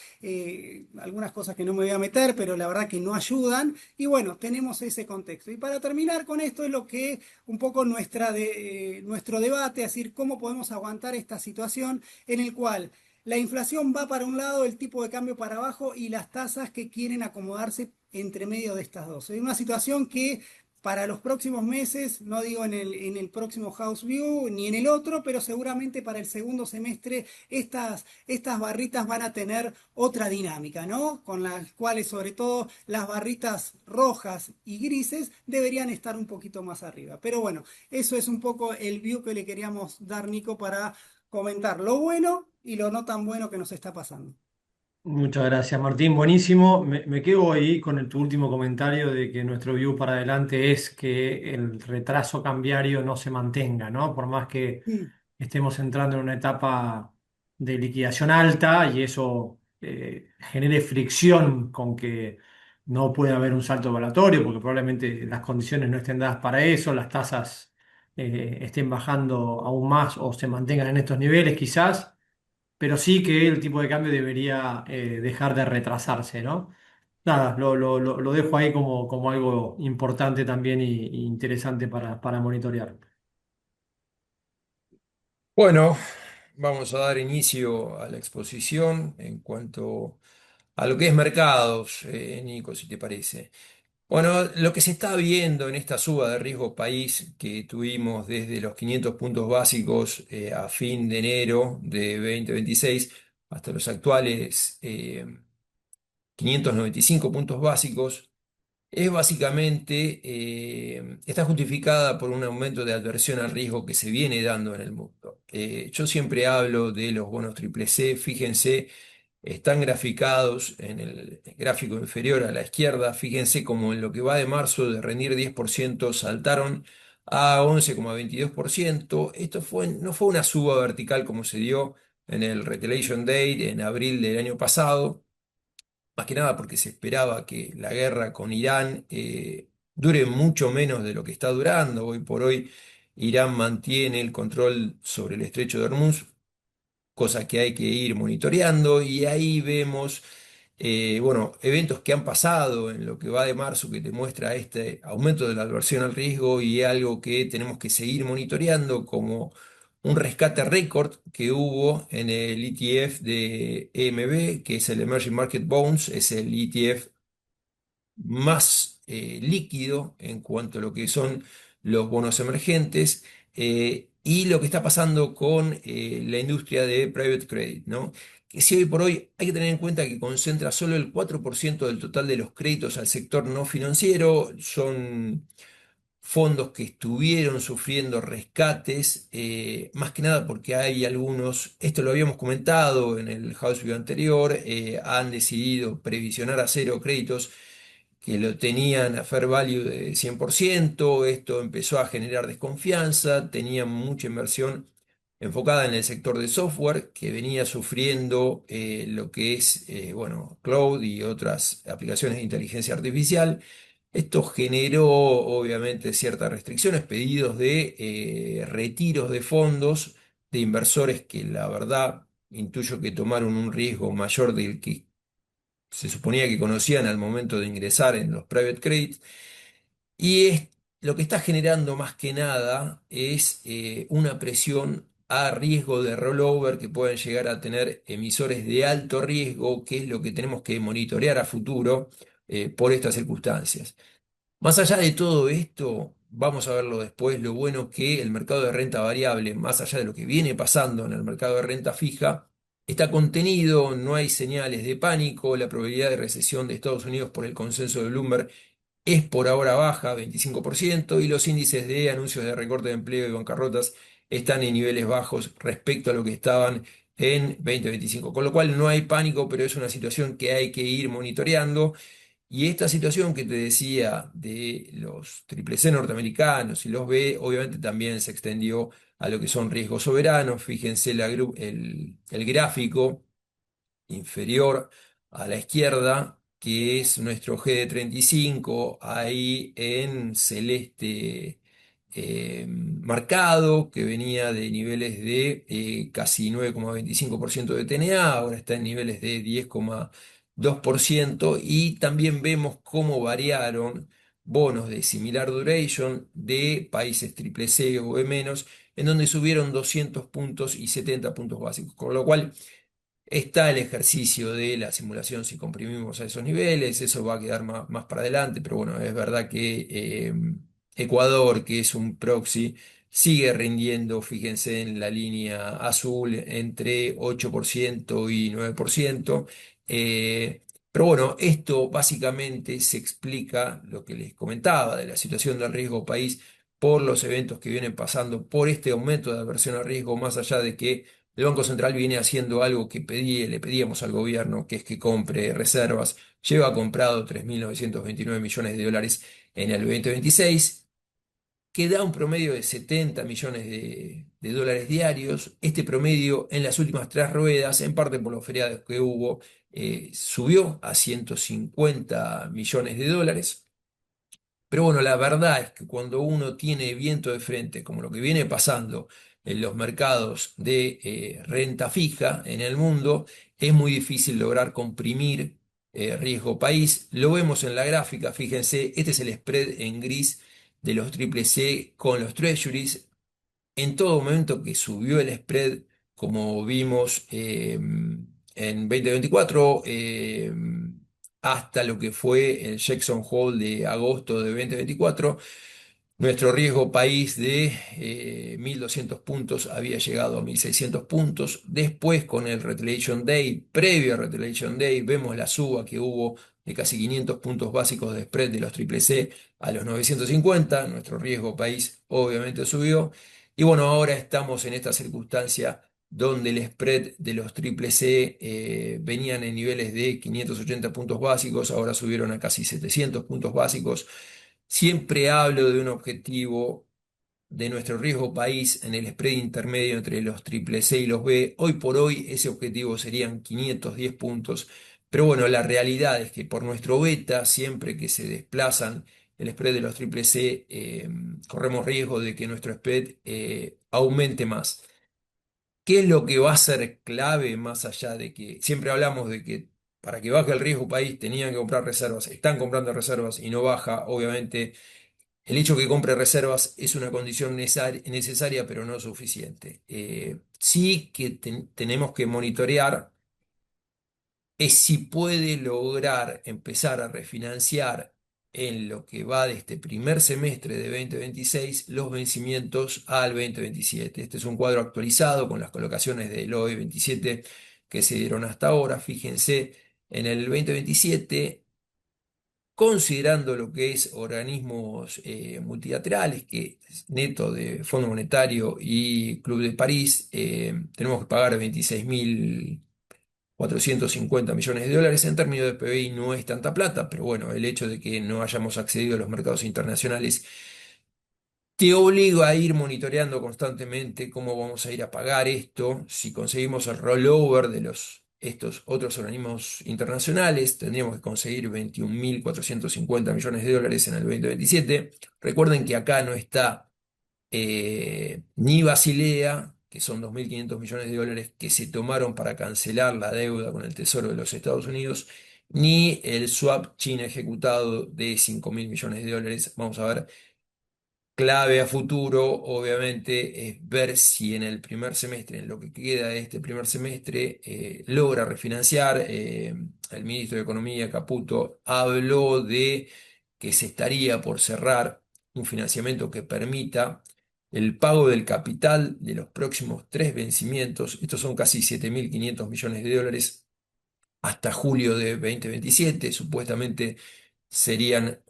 Speaker 2: algunas cosas que no me voy a meter, pero la verdad que no ayudan. Y bueno, tenemos ese contexto. Y para terminar con esto es lo que un poco nuestro debate, es decir, cómo podemos aguantar esta situación en el cual la inflación va para un lado, el tipo de cambio para abajo y las tasas que quieren acomodarse entre medio de estas dos. Es una situación que para los próximos meses, no digo en el próximo House View ni en el otro, pero seguramente para el segundo semestre estas barritas van a tener otra dinámica, ¿no? Con las cuales sobre todo las barritas rojas y grises deberían estar un poquito más arriba. Pero bueno, eso es un poco el view que le queríamos dar, Nico, para comentar lo bueno y lo no tan bueno que nos está pasando.
Speaker 1: Muchas gracias, Martín. Buenísimo. Me quedo ahí con tu último comentario de que nuestro view para adelante es que el retraso cambiario no se mantenga, ¿no? Por más que
Speaker 2: Mm.
Speaker 1: estemos entrando en una etapa de liquidación alta y eso genere fricción con que no pueda haber un salto evaluatorio, porque probablemente las condiciones no estén dadas para eso, las tasas estén bajando aún más o se mantengan en estos niveles, quizás, pero sí que el tipo de cambio debería dejar de retrasarse, ¿no? Nada, lo dejo ahí como algo importante también y interesante para monitorear.
Speaker 3: Bueno, vamos a dar inicio a la exposición en cuanto a lo que es mercados, Nico, si te parece. Bueno, lo que se está viendo en esta suba de riesgo país que tuvimos desde los 500 puntos básicos a fin de enero de 2026 hasta los actuales 595 puntos básicos. Es básicamente, está justificada por un aumento de adversión al riesgo que se viene dando en el mundo. Yo siempre hablo de los bonos triple C, fíjense, están graficados en el gráfico inferior a la izquierda, fíjense como en lo que va de marzo de rendir 10% saltaron a 11,22%. Esto no fue una suba vertical como se dio en el Retaliation Day en abril del año pasado, más que nada porque se esperaba que la guerra con Irán dure mucho menos de lo que está durando. Hoy por hoy Irán mantiene el control sobre el estrecho de Hormuz, cosa que hay que ir monitoreando, y ahí vemos, bueno, eventos que han pasado en lo que va de marzo que te muestra este aumento de la adversión al riesgo y algo que tenemos que seguir monitoreando como un rescate récord que hubo en el ETF de EMB, que es el Emerging Market Bonds, es el ETF más líquido en cuanto a lo que son los bonos emergentes, y lo que está pasando con la industria de private credit, ¿no? Que si hoy por hoy hay que tener en cuenta que concentra solo el 4% del total de los créditos al sector no financiero, son fondos que estuvieron sufriendo rescates, más que nada porque hay algunos, esto lo habíamos comentado en el House View anterior, han decidido previsionar a cero créditos que lo tenían a fair value de 100%. Esto empezó a generar desconfianza, tenían mucha inversión enfocada en el sector de software que venía sufriendo lo que es, bueno, cloud y otras aplicaciones de inteligencia artificial. Esto generó obviamente ciertas restricciones, pedidos de retiros de fondos de inversores que la verdad intuyo que tomaron un riesgo mayor del que se suponía que conocían al momento de ingresar en los private credits, y lo que está generando más que nada es una presión a riesgo de rollover que pueden llegar a tener emisores de alto riesgo, que es lo que tenemos que monitorear a futuro por estas circunstancias. Más allá de todo esto, vamos a verlo después, lo bueno que el mercado de renta variable, más allá de lo que viene pasando en el mercado de renta fija, está contenido, no hay señales de pánico, la probabilidad de recesión de Estados Unidos por el consenso de Bloomberg es por ahora baja, 25%, y los índices de anuncios de recorte de empleo y bancarrotas están en niveles bajos respecto a lo que estaban en 2025. Con lo cual no hay pánico, pero es una situación que hay que ir monitoreando. Y esta situación que te decía de los triple C norteamericanos y los B, obviamente también se extendió a lo que son riesgos soberanos. Fíjense el gráfico inferior a la izquierda, que es nuestro GD35, ahí en celeste marcado, que venía de niveles de casi 9,25% de TNA, ahora está en niveles de 10,2%, y también vemos cómo variaron bonos de similar duration de países triple C o B-, en donde subieron 200 puntos y 70 puntos básicos, con lo cual está el ejercicio de la simulación si comprimimos a esos niveles, eso va a quedar más para adelante, pero bueno, es verdad que Ecuador, que es un proxy, sigue rindiendo, fíjense en la línea azul, entre 8% y 9%. eh, pero bueno, esto básicamente se explica lo que les comentaba de la situación del riesgo país por los eventos que vienen pasando, por este aumento de aversión al riesgo, más allá de que el Banco Central viene haciendo algo que le pedíamos al gobierno, que es que compre reservas. Lleva comprado 3.929 millones de dólares en el 2026, que da un promedio de 70 millones de dólares diarios. Este promedio en las últimas tres ruedas, en parte por los feriados que hubo, subió a 150 millones de dólares. Pero bueno, la verdad es que cuando uno tiene viento de frente, como lo que viene pasando en los mercados de renta fija en el mundo, es muy difícil lograr comprimir riesgo país. Lo vemos en la gráfica, fíjense, este es el spread en gris de los triple C con los treasuries en todo momento que subió el spread, como vimos en 2024, hasta lo que fue el Jackson Hole de agosto de 2024. Nuestro riesgo país de 1.200 puntos había llegado a 1.600 puntos. Después, con el Retaliation Day, previo al Retaliation Day, vemos la suba que hubo de casi 500 puntos básicos de spread de los triple C a los 950. Nuestro riesgo país obviamente subió. Y bueno, ahora estamos en esta circunstancia donde el spread de los triple C venían en niveles de 580 puntos básicos, ahora subieron a casi 700 puntos básicos. Siempre hablo de un objetivo de nuestro riesgo país en el spread intermedio entre los triple C y los B. Hoy por hoy ese objetivo serían 510 puntos, pero bueno, la realidad es que por nuestro beta, siempre que se desplazan el spread de los triple C, corremos riesgo de que nuestro spread aumente más. ¿Qué es lo que va a ser clave más allá de que siempre hablamos de que para que baje el riesgo país tenían que comprar reservas, están comprando reservas y no baja? Obviamente el hecho que compre reservas es una condición necesaria, pero no suficiente. Sí que tenemos que monitorear es si puede lograr empezar a refinanciar en lo que va de este primer semestre de 2026 los vencimientos al 2027. Este es un cuadro actualizado con las colocaciones del OE 27 que se dieron hasta ahora. Fíjense, en el 2027, considerando lo que es organismos multilaterales, que es neto de Fondo Monetario y Club de París, tenemos que pagar 26.450 millones de dólares. En términos de PBI no es tanta plata, pero bueno, el hecho de que no hayamos accedido a los mercados internacionales te obliga a ir monitoreando constantemente cómo vamos a ir a pagar esto. Si conseguimos el rollover de estos otros organismos internacionales, tendríamos que conseguir 21.450 millones de dólares en el 2027. Recuerden que acá no está ni Basilea, que son 2.500 millones de dólares que se tomaron para cancelar la deuda con el Tesoro de los Estados Unidos, ni el swap China ejecutado de 5.000 millones de dólares. Vamos a ver. Clave a futuro, obviamente, es ver si en el primer semestre, en lo que queda de este primer semestre, logra refinanciar. El ministro de Economía, Caputo, habló de que se estaría por cerrar un financiamiento que permita el pago del capital de los próximos tres vencimientos. Estos son casi 7.500 millones de dólares hasta julio de 2027. Supuestamente serían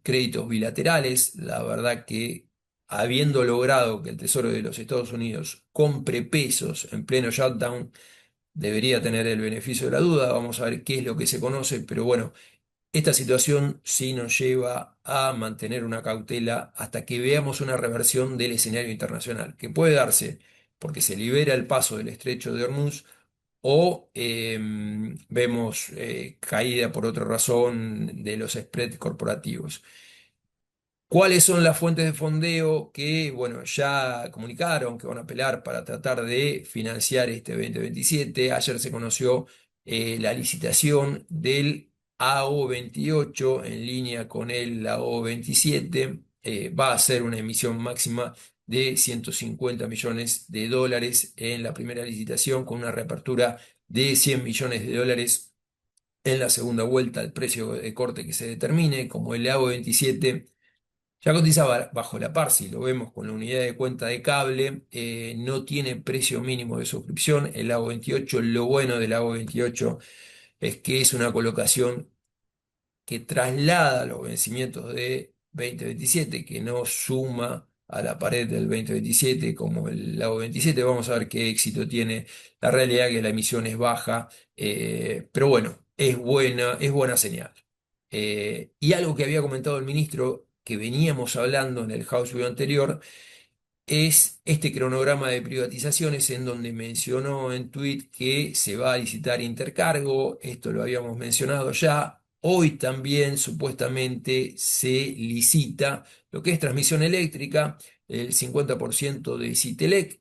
Speaker 3: créditos bilaterales. La verdad que habiendo logrado que el Tesoro de los Estados Unidos compre pesos en pleno shutdown, debería tener el beneficio de la duda. Vamos a ver qué es lo que se conoce, pero bueno, Esta situación sí nos lleva a mantener una cautela hasta que veamos una reversión del escenario internacional, que puede darse porque se libera el paso del estrecho de Hormuz o vemos caída por otra razón de los spreads corporativos. ¿Cuáles son las fuentes de fondeo que, bueno, ya comunicaron que van a apelar para tratar de financiar este 2027? Ayer se conoció la licitación del AO28 en línea con el AO27. Va a ser una emisión máxima de 150 millones de dólares en la primera licitación, con una reapertura de 100 millones de dólares en la segunda vuelta, al precio de corte que se determine. Como el AO27 ya cotizaba bajo la par, si lo vemos con la unidad de cuenta de cable, no tiene precio mínimo de suscripción. El AO 28, lo bueno del AO 28 es que es una colocación que traslada los vencimientos de 2027, que no suma a la pared del 2027 como el AO 27. Vamos a ver qué éxito tiene. La realidad es que la emisión es baja, pero bueno, es buena señal. Y algo que había comentado el ministro, que veníamos hablando en el House View anterior, es este cronograma de privatizaciones en donde mencionó en tweet que se va a licitar Intercargo. Esto lo habíamos mencionado ya. Hoy también supuestamente se licita lo que es transmisión eléctrica, el 50% de Citelec,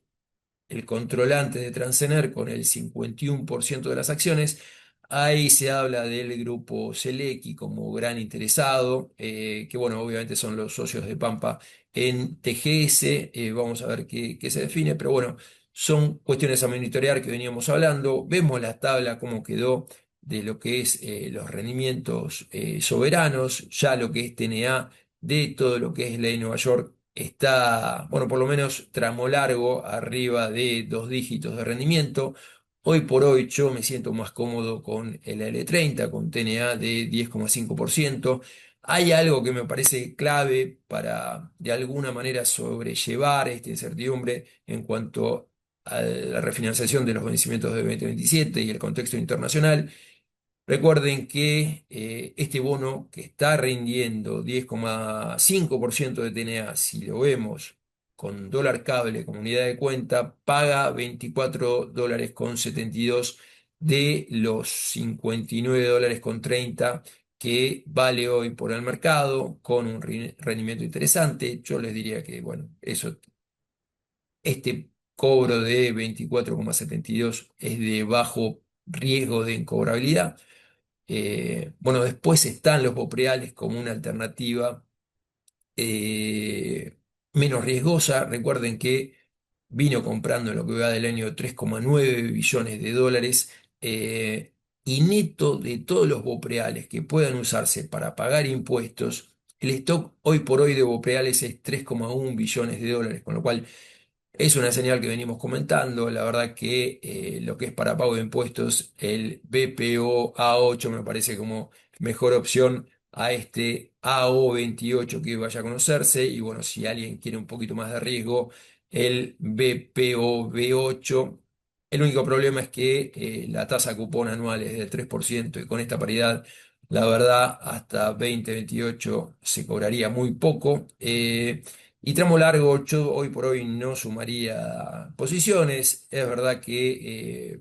Speaker 3: el controlante de Transener con el 51% de las acciones. Ahí se habla del grupo Selequi como gran interesado, que bueno, obviamente son los socios de Pampa en TGS. Vamos a ver qué se define, pero bueno, son cuestiones a monitorear que veníamos hablando. Vemos la tabla, cómo quedó de lo que es los rendimientos soberanos, ya lo que es TNA, de todo lo que es ley Nueva York está, bueno, por lo menos tramo largo, arriba de 2 dígitos de rendimiento. Hoy por hoy yo me siento más cómodo con el L30, con TNA de 10,5%. Hay algo que me parece clave para de alguna manera sobrellevar esta incertidumbre en cuanto a la refinanciación de los vencimientos de 2027 y el contexto internacional. Recuerden que este bono que está rindiendo 10,5% de TNA, si lo vemos con dólar cable como unidad de cuenta, paga 24 dólares con 72 de los 59 dólares con 30 que vale hoy por el mercado, con un rendimiento interesante. Yo les diría que, bueno, este cobro de 24,72 es de bajo riesgo de incobrabilidad. Bueno, después están los bopreales como una alternativa eh, menos riesgosa. Recuerden que vino comprando en lo que va del año 3,9 billones de dólares, y neto de todos los bopreales que puedan usarse para pagar impuestos, el stock hoy por hoy de bopreales es 3,1 billones de dólares, con lo cual es una señal que venimos comentando. La verdad que lo que es para pago de impuestos, el BPO A8 me parece como mejor opción a este AO28 que vaya a conocerse. Y bueno, si alguien quiere un poquito más de riesgo, el BPO B8. El único problema es que la tasa cupón anual es del 3% y con esta paridad, la verdad, hasta 2028 se cobraría muy poco. Y tramo largo, yo hoy por hoy no sumaría posiciones. Es verdad que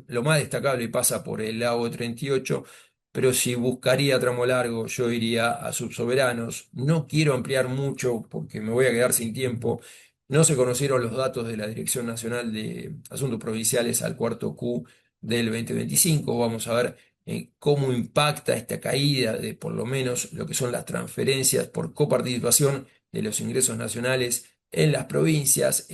Speaker 3: lo más destacable pasa por el AO 38, pero si buscaría tramo largo, yo iría a subsoberanos. No quiero ampliar mucho porque me voy a quedar sin tiempo. No se conocieron los datos de la Dirección Nacional de Asuntos Provinciales al cuarto Q del 2025. Vamos a ver cómo impacta esta caída de por lo menos lo que son las transferencias por coparticipación de los ingresos nacionales en las provincias.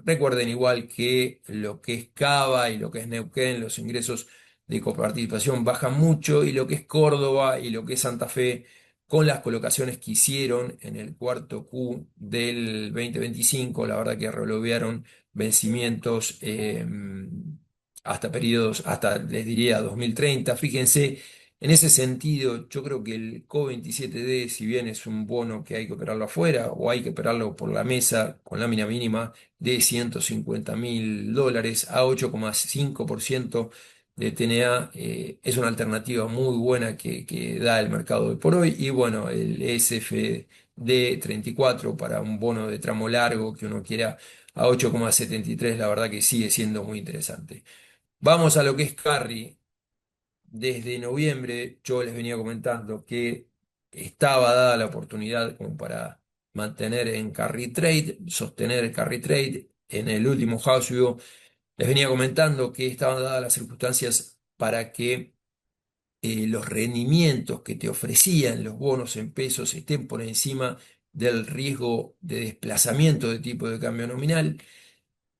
Speaker 3: Recuerden igual que lo que es Cava y lo que es Neuquén, los ingresos de coparticipación bajan mucho, y lo que es Córdoba y lo que es Santa Fe, con las colocaciones que hicieron en el cuarto Q del 2025, la verdad que relevaron vencimientos hasta periodos, hasta les diría 2030. Fíjense, en ese sentido, yo creo que el CO27D, si bien es un bono que hay que operarlo afuera o hay que operarlo por la mesa con lámina mínima de 150.000 dólares a 8,5% de TNA es una alternativa muy buena que da el mercado hoy por hoy. Y bueno, el SFD 34 para un bono de tramo largo que uno quiera a 8,73, la verdad que sigue siendo muy interesante. Vamos a lo que es carry. Desde noviembre yo les venía comentando que estaba dada la oportunidad como para mantener en carry trade, sostener el carry trade. En el último house view les venía comentando que estaban dadas las circunstancias para que los rendimientos que te ofrecían los bonos en pesos estén por encima del riesgo de desplazamiento de tipo de cambio nominal.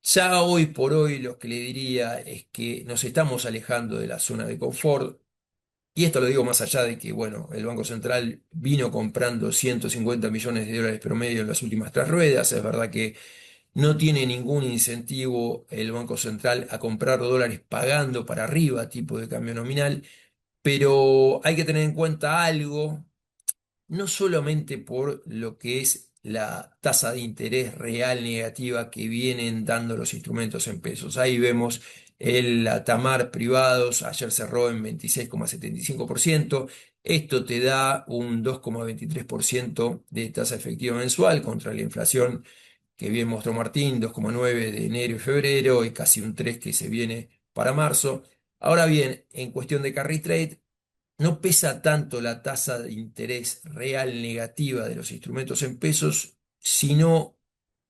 Speaker 3: Ya hoy por hoy lo que le diría es que nos estamos alejando de la zona de confort. Y esto lo digo más allá de que, bueno, el Banco Central vino comprando 150 millones de dólares promedio en las últimas tres ruedas. Es verdad que no tiene ningún incentivo el Banco Central a comprar dólares pagando para arriba tipo de cambio nominal, pero hay que tener en cuenta algo, no solamente por lo que es la tasa de interés real negativa que vienen dando los instrumentos en pesos. Ahí vemos el Atamar privados, ayer cerró en 26,75%. Esto te da un 2,23% de tasa efectiva mensual contra la inflación que bien mostró Martín, 2,9 de enero y febrero y casi un 3 que se viene para marzo. Ahora bien, en cuestión de carry trade, no pesa tanto la tasa de interés real negativa de los instrumentos en pesos, sino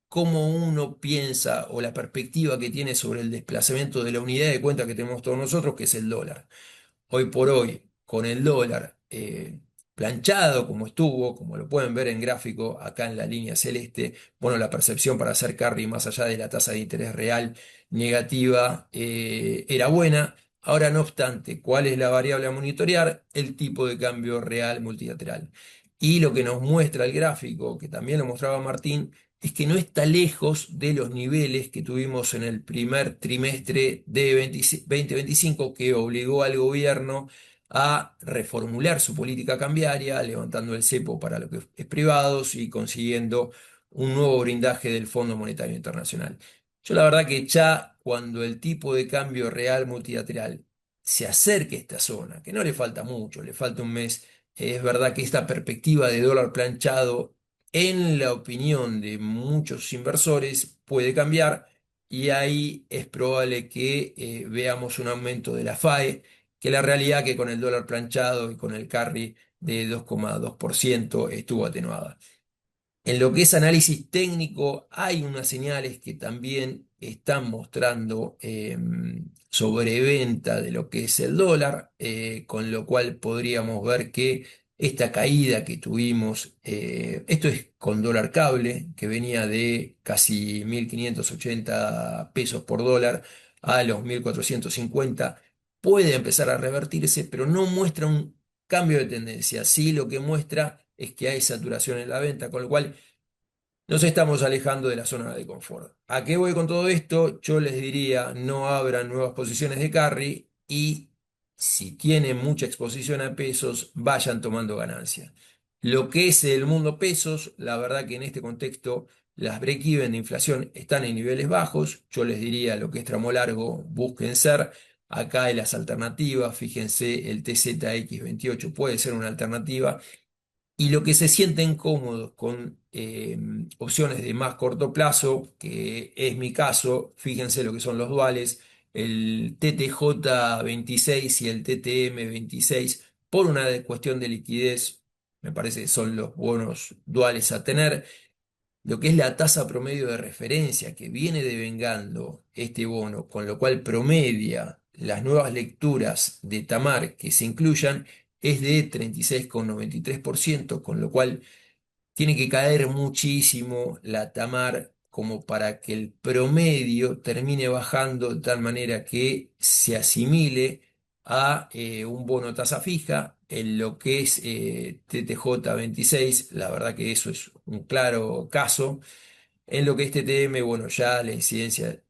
Speaker 3: cómo uno piensa o la perspectiva que tiene sobre el desplazamiento de la unidad de cuenta que tenemos todos nosotros, que es el dólar. Hoy por hoy, con el dólar planchado como estuvo, como lo pueden ver en gráfico acá en la línea celeste, bueno, la percepción para hacer carry más allá de la tasa de interés real negativa era buena. Ahora, no obstante, ¿cuál es la variable a monitorear? El tipo de cambio real multilateral. Y lo que nos muestra el gráfico, que también lo mostraba Martín, es que no está lejos de los niveles que tuvimos en el primer trimestre de 2025, que obligó al gobierno a reformular su política cambiaria, levantando el cepo para lo que es privados y consiguiendo un nuevo blindaje del Fondo Monetario Internacional. Yo la verdad que ya cuando el tipo de cambio real multilateral se acerque a esta zona, que no le falta mucho, le falta un mes, es verdad que esta perspectiva de dólar planchado en la opinión de muchos inversores, puede cambiar y ahí es probable que veamos un aumento de la FAE, que la realidad que con el dólar planchado y con el carry de 2,2% estuvo atenuada. En lo que es análisis técnico, hay unas señales que también están mostrando sobreventa de lo que es el dólar, con lo cual podríamos ver que esta caída que tuvimos, esto es con dólar cable, que venía de casi 1.580 pesos por dólar a los 1.450, puede empezar a revertirse, pero no muestra un cambio de tendencia. Sí, lo que muestra es que hay saturación en la venta, con lo cual nos estamos alejando de la zona de confort. ¿A qué voy con todo esto? Yo les diría, no abran nuevas posiciones de carry y si tienen mucha exposición a pesos, vayan tomando ganancia. Lo que es el mundo pesos, la verdad que en este contexto las break-even de inflación están en niveles bajos. Yo les diría lo que es tramo largo, busquen ser. Acá hay las alternativas, fíjense, el TZX28 puede ser una alternativa y lo que se sienten cómodos con opciones de más corto plazo, que es mi caso, fíjense lo que son los duales, el TTJ26 y el TTM26, por una cuestión de liquidez, me parece que son los bonos duales a tener. Lo que es la tasa promedio de referencia que viene devengando este bono, con lo cual promedia las nuevas lecturas de Tamar que se incluyan, es de 36,93%, con lo cual tiene que caer muchísimo la Tamar como para que el promedio termine bajando de tal manera que se asimile a un bono tasa fija. En lo que es TTJ26, la verdad que eso es un claro caso. En lo que es TTM, bueno, ya la incidencia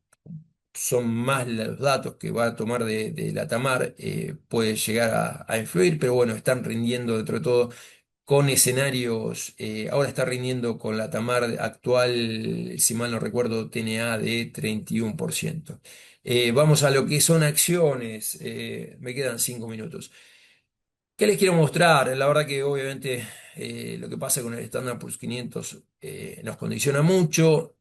Speaker 3: son más los datos que va a tomar de la Tamar, puede llegar a influir, pero bueno, están rindiendo dentro de todo con escenarios, ahora está rindiendo con la TAMAR actual, si mal no recuerdo, TNA de 31%. Vamos a lo que son acciones, me quedan 5 minutos. ¿Qué les quiero mostrar? La verdad que obviamente lo que pasa con el Standard Poor's 500 nos condiciona mucho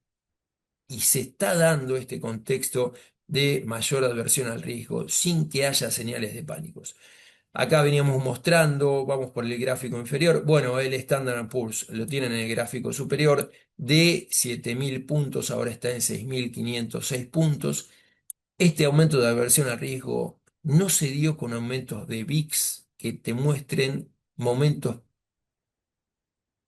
Speaker 3: y se está dando este contexto de mayor adversión al riesgo sin que haya señales de pánicos. Acá veníamos mostrando, vamos por el gráfico inferior, bueno, el Standard Poor's lo tienen en el gráfico superior de 7.000 puntos, ahora está en 6.506 puntos. Este aumento de aversión al riesgo no se dio con aumentos de VIX que te muestren momentos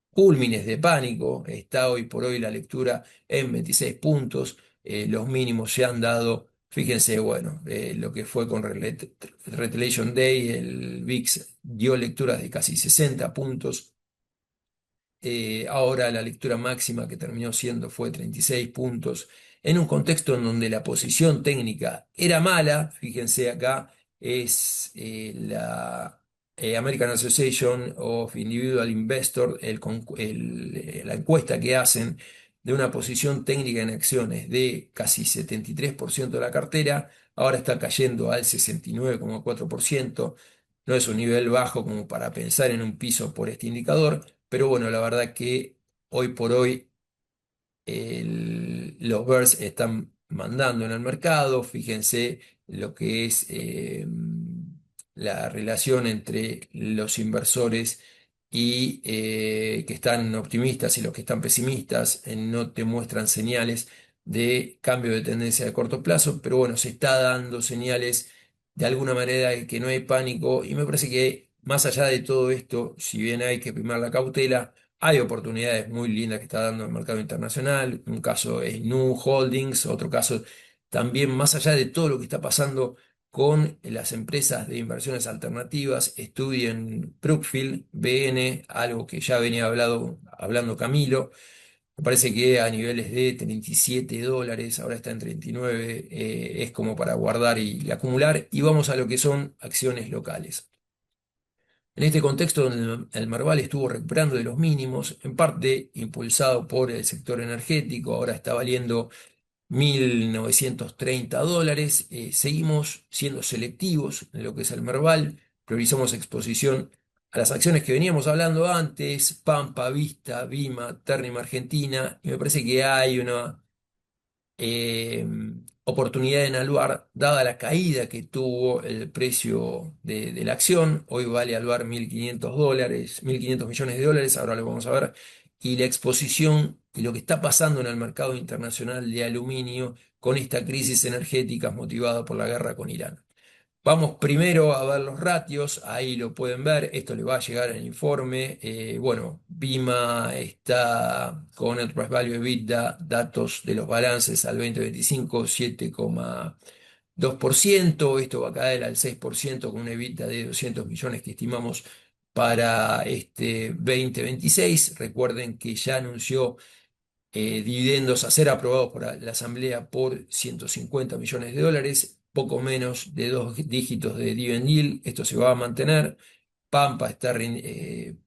Speaker 3: cúlmines de pánico. Está hoy por hoy la lectura en 26 puntos. Los mínimos se han dado. Fíjense, bueno, lo que fue con Retaliation Day, el VIX dio lecturas de casi 60 puntos. Ahora la lectura máxima que terminó siendo fue 36 puntos, en un contexto en donde la posición técnica era mala. Fíjense acá, es la American Association of Individual Investors, la encuesta que hacen de una posición técnica en acciones de casi 73% de la cartera, ahora está cayendo al 69,4%. No es un nivel bajo como para pensar en un piso por este indicador, pero bueno, la verdad que hoy por hoy los BERS están mandando en el mercado. Fíjense lo que es la relación entre los inversores y que están optimistas y los que están pesimistas. No te muestran señales de cambio de tendencia de corto plazo, pero bueno, se está dando señales de alguna manera de que no hay pánico, y me parece que más allá de todo esto, si bien hay que primar la cautela, hay oportunidades muy lindas que está dando el mercado internacional. Un caso es Nu Holdings, otro caso también, más allá de todo lo que está pasando con las empresas de inversiones alternativas. Estudien Brookfield, BN, algo que ya venía hablando Camilo. Me parece que a niveles de $37, ahora está en 39, es como para guardar y acumular. Y vamos a lo que son acciones locales. En este contexto, donde el Merval estuvo recuperando de los mínimos, en parte impulsado por el sector energético, ahora está valiendo $1.930. Seguimos siendo selectivos en lo que es el Merval, priorizamos exposición a las acciones que veníamos hablando antes: Pampa, Vista, Vima, Ternium Argentina, y me parece que hay una eh, oportunidad en Aluar, dada la caída que tuvo el precio de la acción. Hoy vale Aluar $1.500, $1.500 millones, ahora lo vamos a ver, y la exposición y lo que está pasando en el mercado internacional de aluminio con esta crisis energética motivada por la guerra con Irán. Vamos primero a ver los ratios, ahí lo pueden ver, esto le va a llegar en el informe. Bueno, Vima está con Enterprise Value EBITDA, datos de los balances al 2025, 7,2%. Esto va a caer al 6% con una EBITDA de 200 millones que estimamos para este 2026. Recuerden que ya anunció dividendos a ser aprobados por la Asamblea por $150 millones, poco menos de dos dígitos de dividend yield. Esto se va a mantener. Pampa está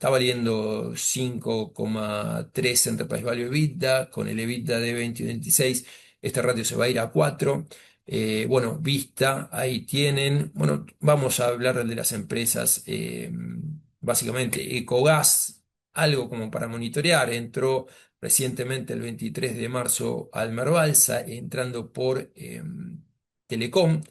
Speaker 3: valiendo 5,3 Enterprise Value EBITDA, con el EBITDA de 2026 este ratio se va a ir a 4. Bueno, Vista, ahí tienen. Bueno, vamos a hablar de las empresas. Básicamente, Ecogas, algo como para monitorear. Entró recientemente el 23 de marzo al Merbalsa, entrando por Telecom.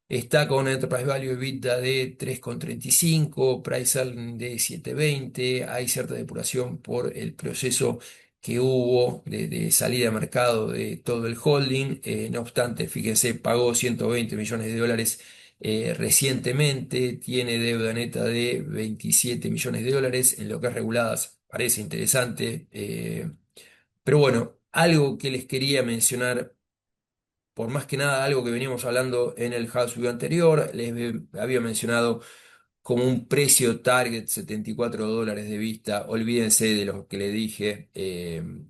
Speaker 3: Está con Enterprise Value EBITDA de 3,35, Price Earning de 7,20. Hay cierta depuración por el proceso que hubo de salida de mercado de todo el holding. No obstante, fíjense, pagó $120 millones recientemente, tiene deuda neta de $27 millones. En lo que es reguladas parece interesante. Pero bueno, algo que les quería mencionar, por más que nada algo que veníamos hablando en el House View anterior, había mencionado como un precio target $74 de Vista. Olvídense de lo que le dije.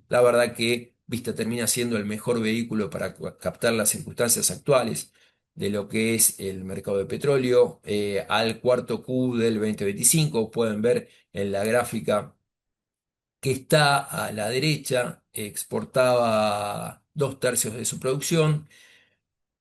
Speaker 3: La verdad que Vista termina siendo el mejor vehículo para captar las circunstancias actuales de lo que es el mercado de petróleo. Al cuarto Q del 2025 pueden ver en la gráfica que está a la derecha, exportaba 2/3 de su producción.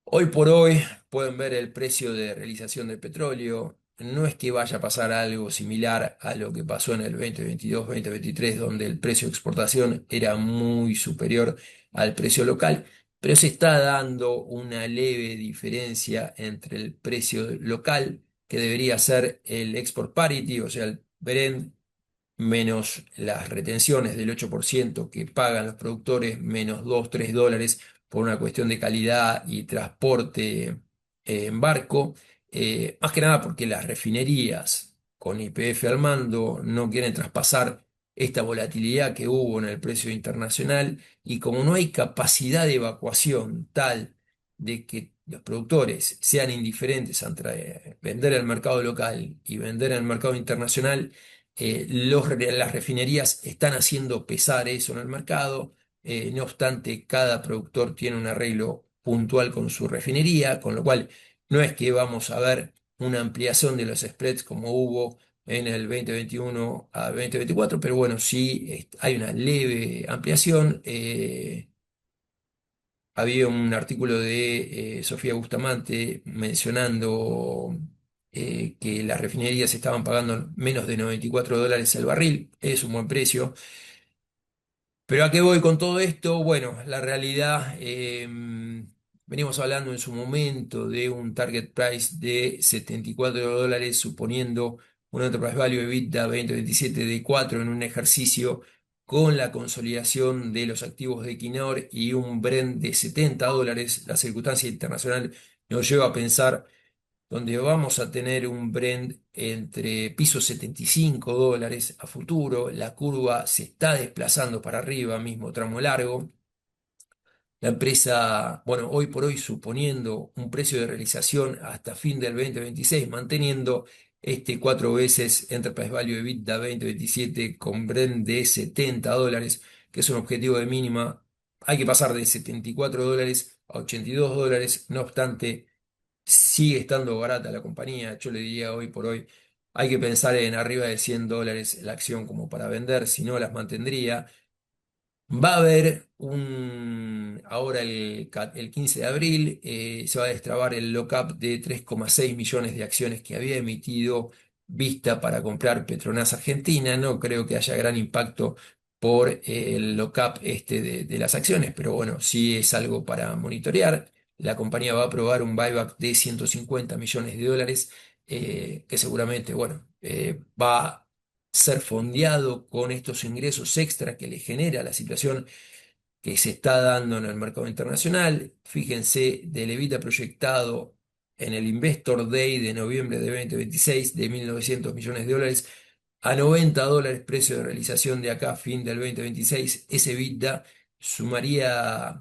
Speaker 3: Hoy por hoy pueden ver el precio de realización del petróleo. No es que vaya a pasar algo similar a lo que pasó en el 2022-2023, donde el precio de exportación era muy superior al precio local, pero se está dando una leve diferencia entre el precio local, que debería ser el export parity, o sea, el Brent menos las retenciones del 8% que pagan los productores, menos 2 3 dólares por una cuestión de calidad y transporte en barco, más que nada porque las refinerías con YPF al mando no quieren traspasar esta volatilidad que hubo en el precio internacional, y como no hay capacidad de evacuación tal de que los productores sean indiferentes entre vender al mercado local y vender al mercado internacional, las refinerías están haciendo pesar eso en el mercado. No obstante, cada productor tiene un arreglo puntual con su refinería, con lo cual no es que vamos a ver una ampliación de los spreads como hubo en el 2021 a 2024, pero bueno, sí hay una leve ampliación. Había un artículo de Sofía Bustamante mencionando que las refinerías estaban pagando menos de 94 dólares el barril. Es un buen precio. Pero ¿a qué voy con todo esto? Bueno, la realidad, venimos hablando en su momento de un target price de 74 dólares, suponiendo un Enterprise Value EBITDA 2027 de 4 en un ejercicio con la consolidación de los activos de Equinor y un Brent de 70 dólares. La circunstancia internacional nos lleva a pensar donde vamos a tener un Brent entre pisos 75 dólares a futuro. La curva se está desplazando para arriba, mismo tramo largo. La empresa, bueno, hoy por hoy suponiendo un precio de realización hasta fin del 2026, manteniendo este 4 veces Enterprise Value EBITDA 2027 con Brent de 70 dólares, que es un objetivo de mínima. Hay que pasar de 74 dólares a 82 dólares, no obstante sigue estando barata la compañía. Yo le diría hoy por hoy, hay que pensar en arriba de 100 dólares la acción como para vender, si no las mantendría. Va a haber ahora el 15 de abril, se va a destrabar el lock-up de 3,6 millones de acciones que había emitido Vista para comprar Petronas Argentina. No creo que haya gran impacto por el lock-up este de las acciones, pero bueno, sí es algo para monitorear. La compañía va a aprobar un buyback de 150 millones de dólares, que seguramente, bueno, va ser fondeado con estos ingresos extra que le genera la situación que se está dando en el mercado internacional. Fíjense, del EBITDA proyectado en el Investor Day de noviembre de 2026 de 1.900 millones de dólares a 90 dólares precio de realización de acá a fin del 2026, ese EBITDA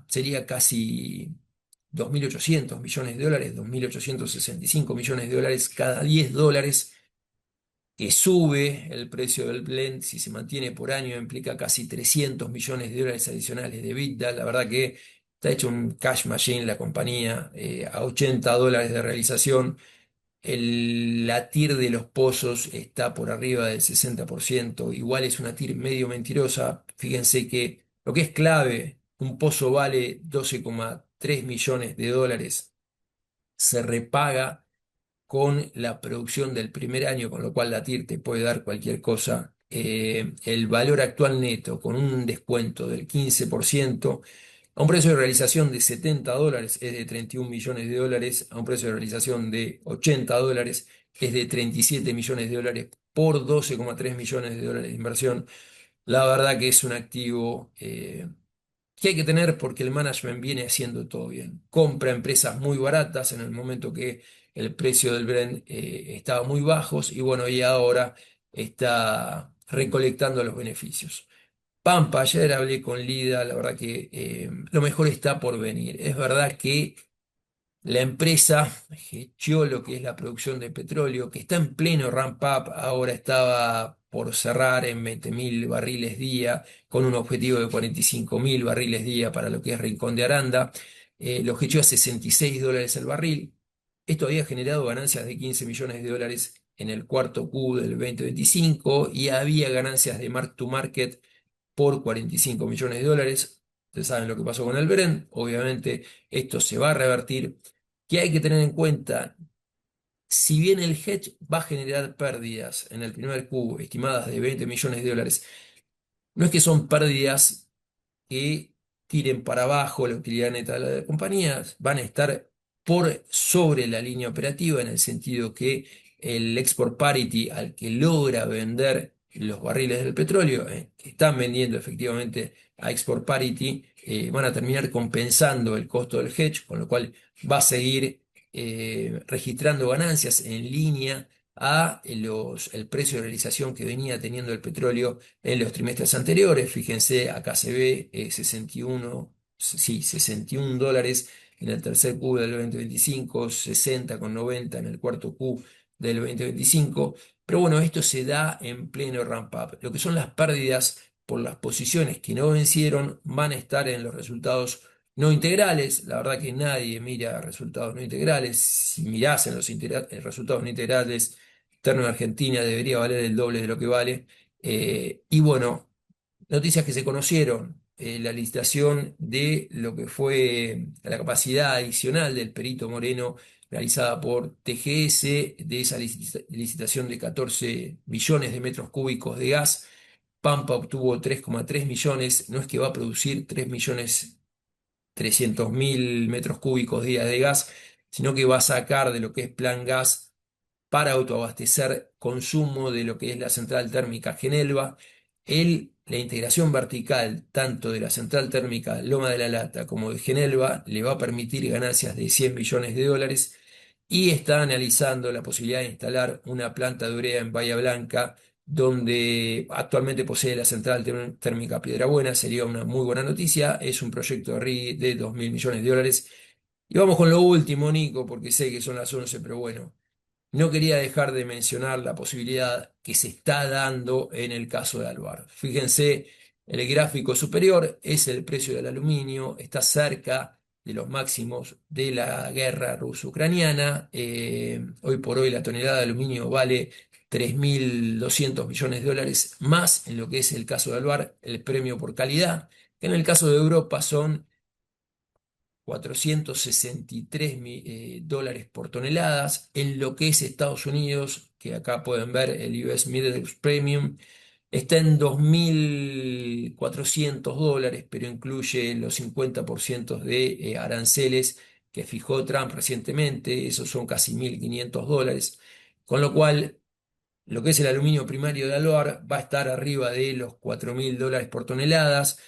Speaker 3: sería casi 2.800 millones de dólares, 2.865 millones de dólares cada 10 dólares que sube el precio del blend. Si se mantiene por año, implica casi 300 millones de dólares adicionales de EBITDA. La verdad que está hecho un cash machine la compañía, a 80 dólares de realización. La TIR de los pozos está por arriba del 60%. Igual es una TIR medio mentirosa. Fíjense que lo que es clave, un pozo vale 12,3 millones de dólares, se repaga con la producción del primer año, con lo cual la TIR te puede dar cualquier cosa. El valor actual neto con un descuento del 15% a un precio de realización de 70 dólares es de 31 millones de dólares, a un precio de realización de 80 dólares es de 37 millones de dólares por 12,3 millones de dólares de inversión. La verdad que es un activo que hay que tener porque el management viene haciendo todo bien. Compra empresas muy baratas en el momento que el precio del Brent estaba muy bajos, y bueno, y ahora está recolectando los beneficios. Pampa, ayer hablé con Lida, la verdad que lo mejor está por venir. Es verdad que la empresa hedgeó lo que es la producción de petróleo, que está en pleno ramp up, ahora estaba por cerrar en 20.000 barriles día, con un objetivo de 45.000 barriles día para lo que es Rincón de Aranda. Lo hedgeó a 66 dólares el barril. Esto había generado ganancias de 15 millones de dólares en el cuarto Q del 2025 y había ganancias de mark to market por 45 millones de dólares. Ustedes saben lo que pasó con el Brent. Obviamente esto se va a revertir. ¿Qué hay que tener en cuenta? Si bien el hedge va a generar pérdidas en el primer Q estimadas de 20 millones de dólares, no es que son pérdidas que tiren para abajo la utilidad neta de la compañía, van a estar por sobre la línea operativa en el sentido que el export parity al que logra vender los barriles del petróleo, que están vendiendo efectivamente a export parity, van a terminar compensando el costo del hedge, con lo cual va a seguir registrando ganancias en línea a el precio de realización que venía teniendo el petróleo en los trimestres anteriores. Fíjense, acá se ve 61, sí, 61 dólares en el tercer Q del 2025, 60,90 en el cuarto Q del 2025. Pero bueno, esto se da en pleno ramp up. Lo que son las pérdidas por las posiciones que no vencieron van a estar en los resultados no integrales. La verdad que nadie mira resultados no integrales. Si mirás en los resultados no integrales, Termo en Argentina debería valer el doble de lo que vale. Y bueno, noticias que se conocieron, la licitación de lo que fue la capacidad adicional del Perito Moreno realizada por TGS, de esa licitación de 14 billones de metros cúbicos de gas. Pampa obtuvo 3,3 millones, no es que va a producir 3.300.000 metros cúbicos día de gas, sino que va a sacar de lo que es Plan Gas para autoabastecer consumo de lo que es la central térmica Genelva. La integración vertical tanto de la central térmica Loma de la Lata como de Genelva le va a permitir ganancias de 100 millones de dólares y está analizando la posibilidad de instalar una planta de urea en Bahía Blanca, donde actualmente posee la central térmica Piedra Buena. Sería una muy buena noticia. Es un proyecto de RI de 2.000 millones de dólares. Y vamos con lo último, Nico, porque sé que son las 11, pero bueno. No quería dejar de mencionar la posibilidad que se está dando en el caso de Alvar. Fíjense, el gráfico superior es el precio del aluminio, está cerca de los máximos de la guerra ruso-ucraniana. Hoy por hoy la tonelada de aluminio vale 3.200 millones de dólares más en lo que es el caso de Alvar, el premio por calidad, que en el caso de Europa son 463 dólares por toneladas. En lo que es Estados Unidos, que acá pueden ver el US Midwest Premium, está en 2.400 dólares, pero incluye los 50% de aranceles que fijó Trump recientemente. Esos son casi 1.500 dólares. Con lo cual, lo que es el aluminio primario de Alvar va a estar arriba de los 4.000 dólares por toneladas.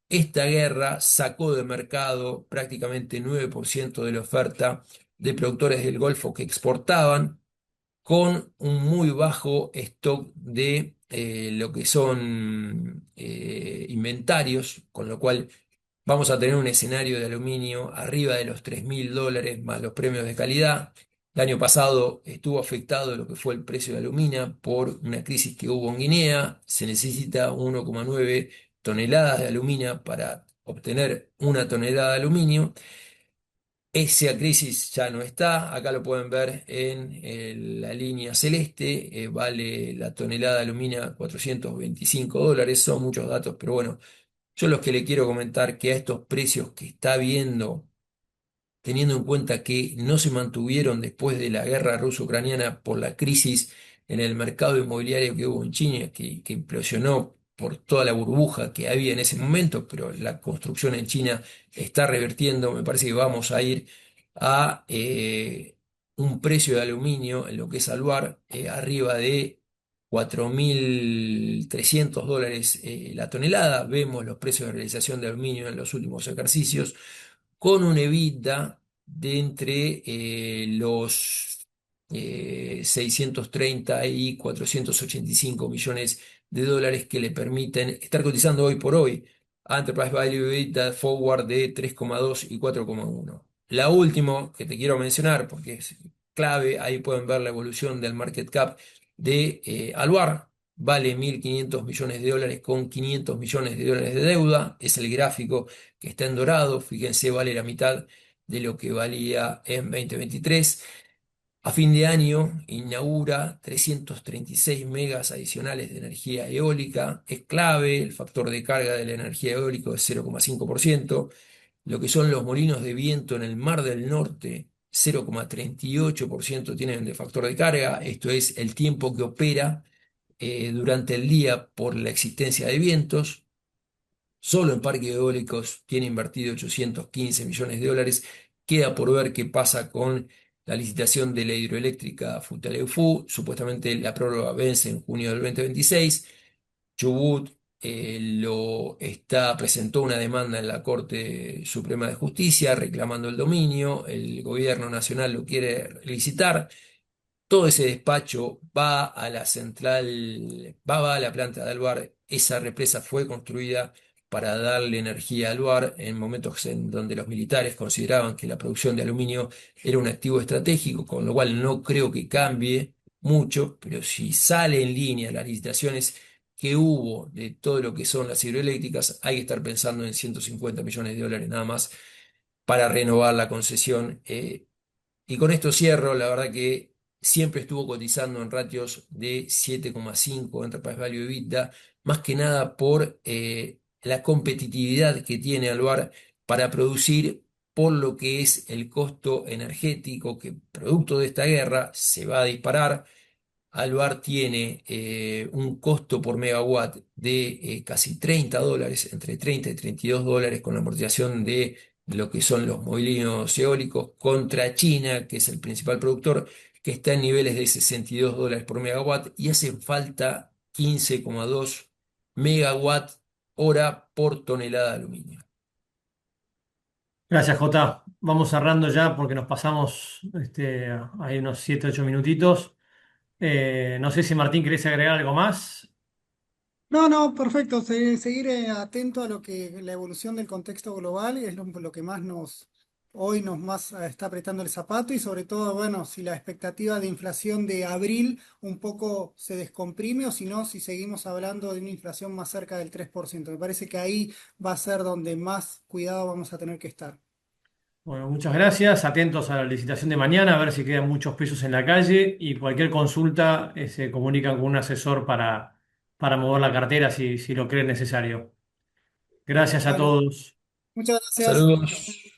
Speaker 3: Esta guerra sacó de mercado prácticamente 9% de la oferta de productores del Golfo que exportaban, con un muy bajo stock de lo que son inventarios, con lo cual vamos a tener un escenario de aluminio arriba de los 3.000 dólares más los premios de calidad. El año pasado estuvo afectado lo que fue el precio de alumina por una crisis que hubo en Guinea. Se necesita 1,9 toneladas de alumina para obtener una tonelada de aluminio. Esa crisis ya no está, acá lo pueden ver en la línea celeste. Vale la tonelada de alumina 425 dólares, son muchos datos, pero bueno, yo los que le quiero comentar que a estos precios que está viendo, teniendo en cuenta que no se mantuvieron después de la guerra ruso-ucraniana por la crisis en el mercado inmobiliario que hubo en China, que implosionó por toda la burbuja que había en ese momento, pero la construcción en China está revertiendo. Me parece que vamos a ir a un precio de aluminio en lo que es Alvar arriba de 4.300 dólares la tonelada. Vemos los precios de realización de aluminio en los últimos ejercicios con un EBITDA de entre los 630 y 485 millones de dólares que le permiten estar cotizando hoy por hoy a Enterprise Value EBITDA Forward de 3,2 y 4,1. La última que te quiero mencionar, porque es clave, ahí pueden ver la evolución del market cap de Alvar. Vale 1.500 millones de dólares con 500 millones de dólares de deuda. Es el gráfico que está en dorado. Fíjense, vale la mitad de lo que valía en 2023. A fin de año inaugura 336 megas adicionales de energía eólica. Es clave, el factor de carga de la energía eólica es 0,5%. Lo que son los molinos de viento en el Mar del Norte, 0,38% tienen de factor de carga. Esto es el tiempo que opera durante el día por la existencia de vientos. Solo en parques eólicos tiene invertido 815 millones de dólares. Queda por ver qué pasa con la licitación de la hidroeléctrica Futaleufú. Supuestamente la prórroga vence en junio del 2026. Chubut presentó una demanda en la Corte Suprema de Justicia reclamando el dominio. El gobierno nacional lo quiere licitar. Todo ese despacho va a la central, va a la planta de Alvar. Esa represa fue construida para darle energía a Alvar en momentos en donde los militares consideraban que la producción de aluminio era un activo estratégico, con lo cual no creo que cambie mucho, pero si sale en línea las licitaciones que hubo de todo lo que son las hidroeléctricas, hay que estar pensando en 150 millones de dólares nada más para renovar la concesión. Y con esto cierro, la verdad que siempre estuvo cotizando en ratios de 7,5 Enterprise Value EBITDA, más que nada por la competitividad que tiene Alvar para producir, por lo que es el costo energético que producto de esta guerra se va a disparar. Alvar tiene un costo por megawatt de casi $30, entre 30 y $32 con la amortización de lo que son los molinos eólicos contra China, que es el principal productor, que está en niveles de $62 por megawatt y hace falta 15,2 megawatt hora por tonelada de aluminio.
Speaker 1: Gracias, Jota. Vamos cerrando ya porque nos pasamos hay unos 7, 8 minutitos. No sé si Martín querés agregar algo más.
Speaker 2: No, no, perfecto. Seguir atento a lo que la evolución del contexto global es lo que más hoy nos más está apretando el zapato y sobre todo, bueno, si la expectativa de inflación de abril un poco se descomprime o si no, si seguimos hablando de una inflación más cerca del 3%. Me parece que ahí va a ser donde más cuidado vamos a tener que estar.
Speaker 1: Bueno, muchas gracias. Atentos a la licitación de mañana, a ver si quedan muchos pesos en la calle y cualquier consulta se comunican con un asesor para mover la cartera si lo creen necesario. Gracias a
Speaker 2: Bueno,
Speaker 1: todos.
Speaker 2: muchas gracias.
Speaker 3: Saludos.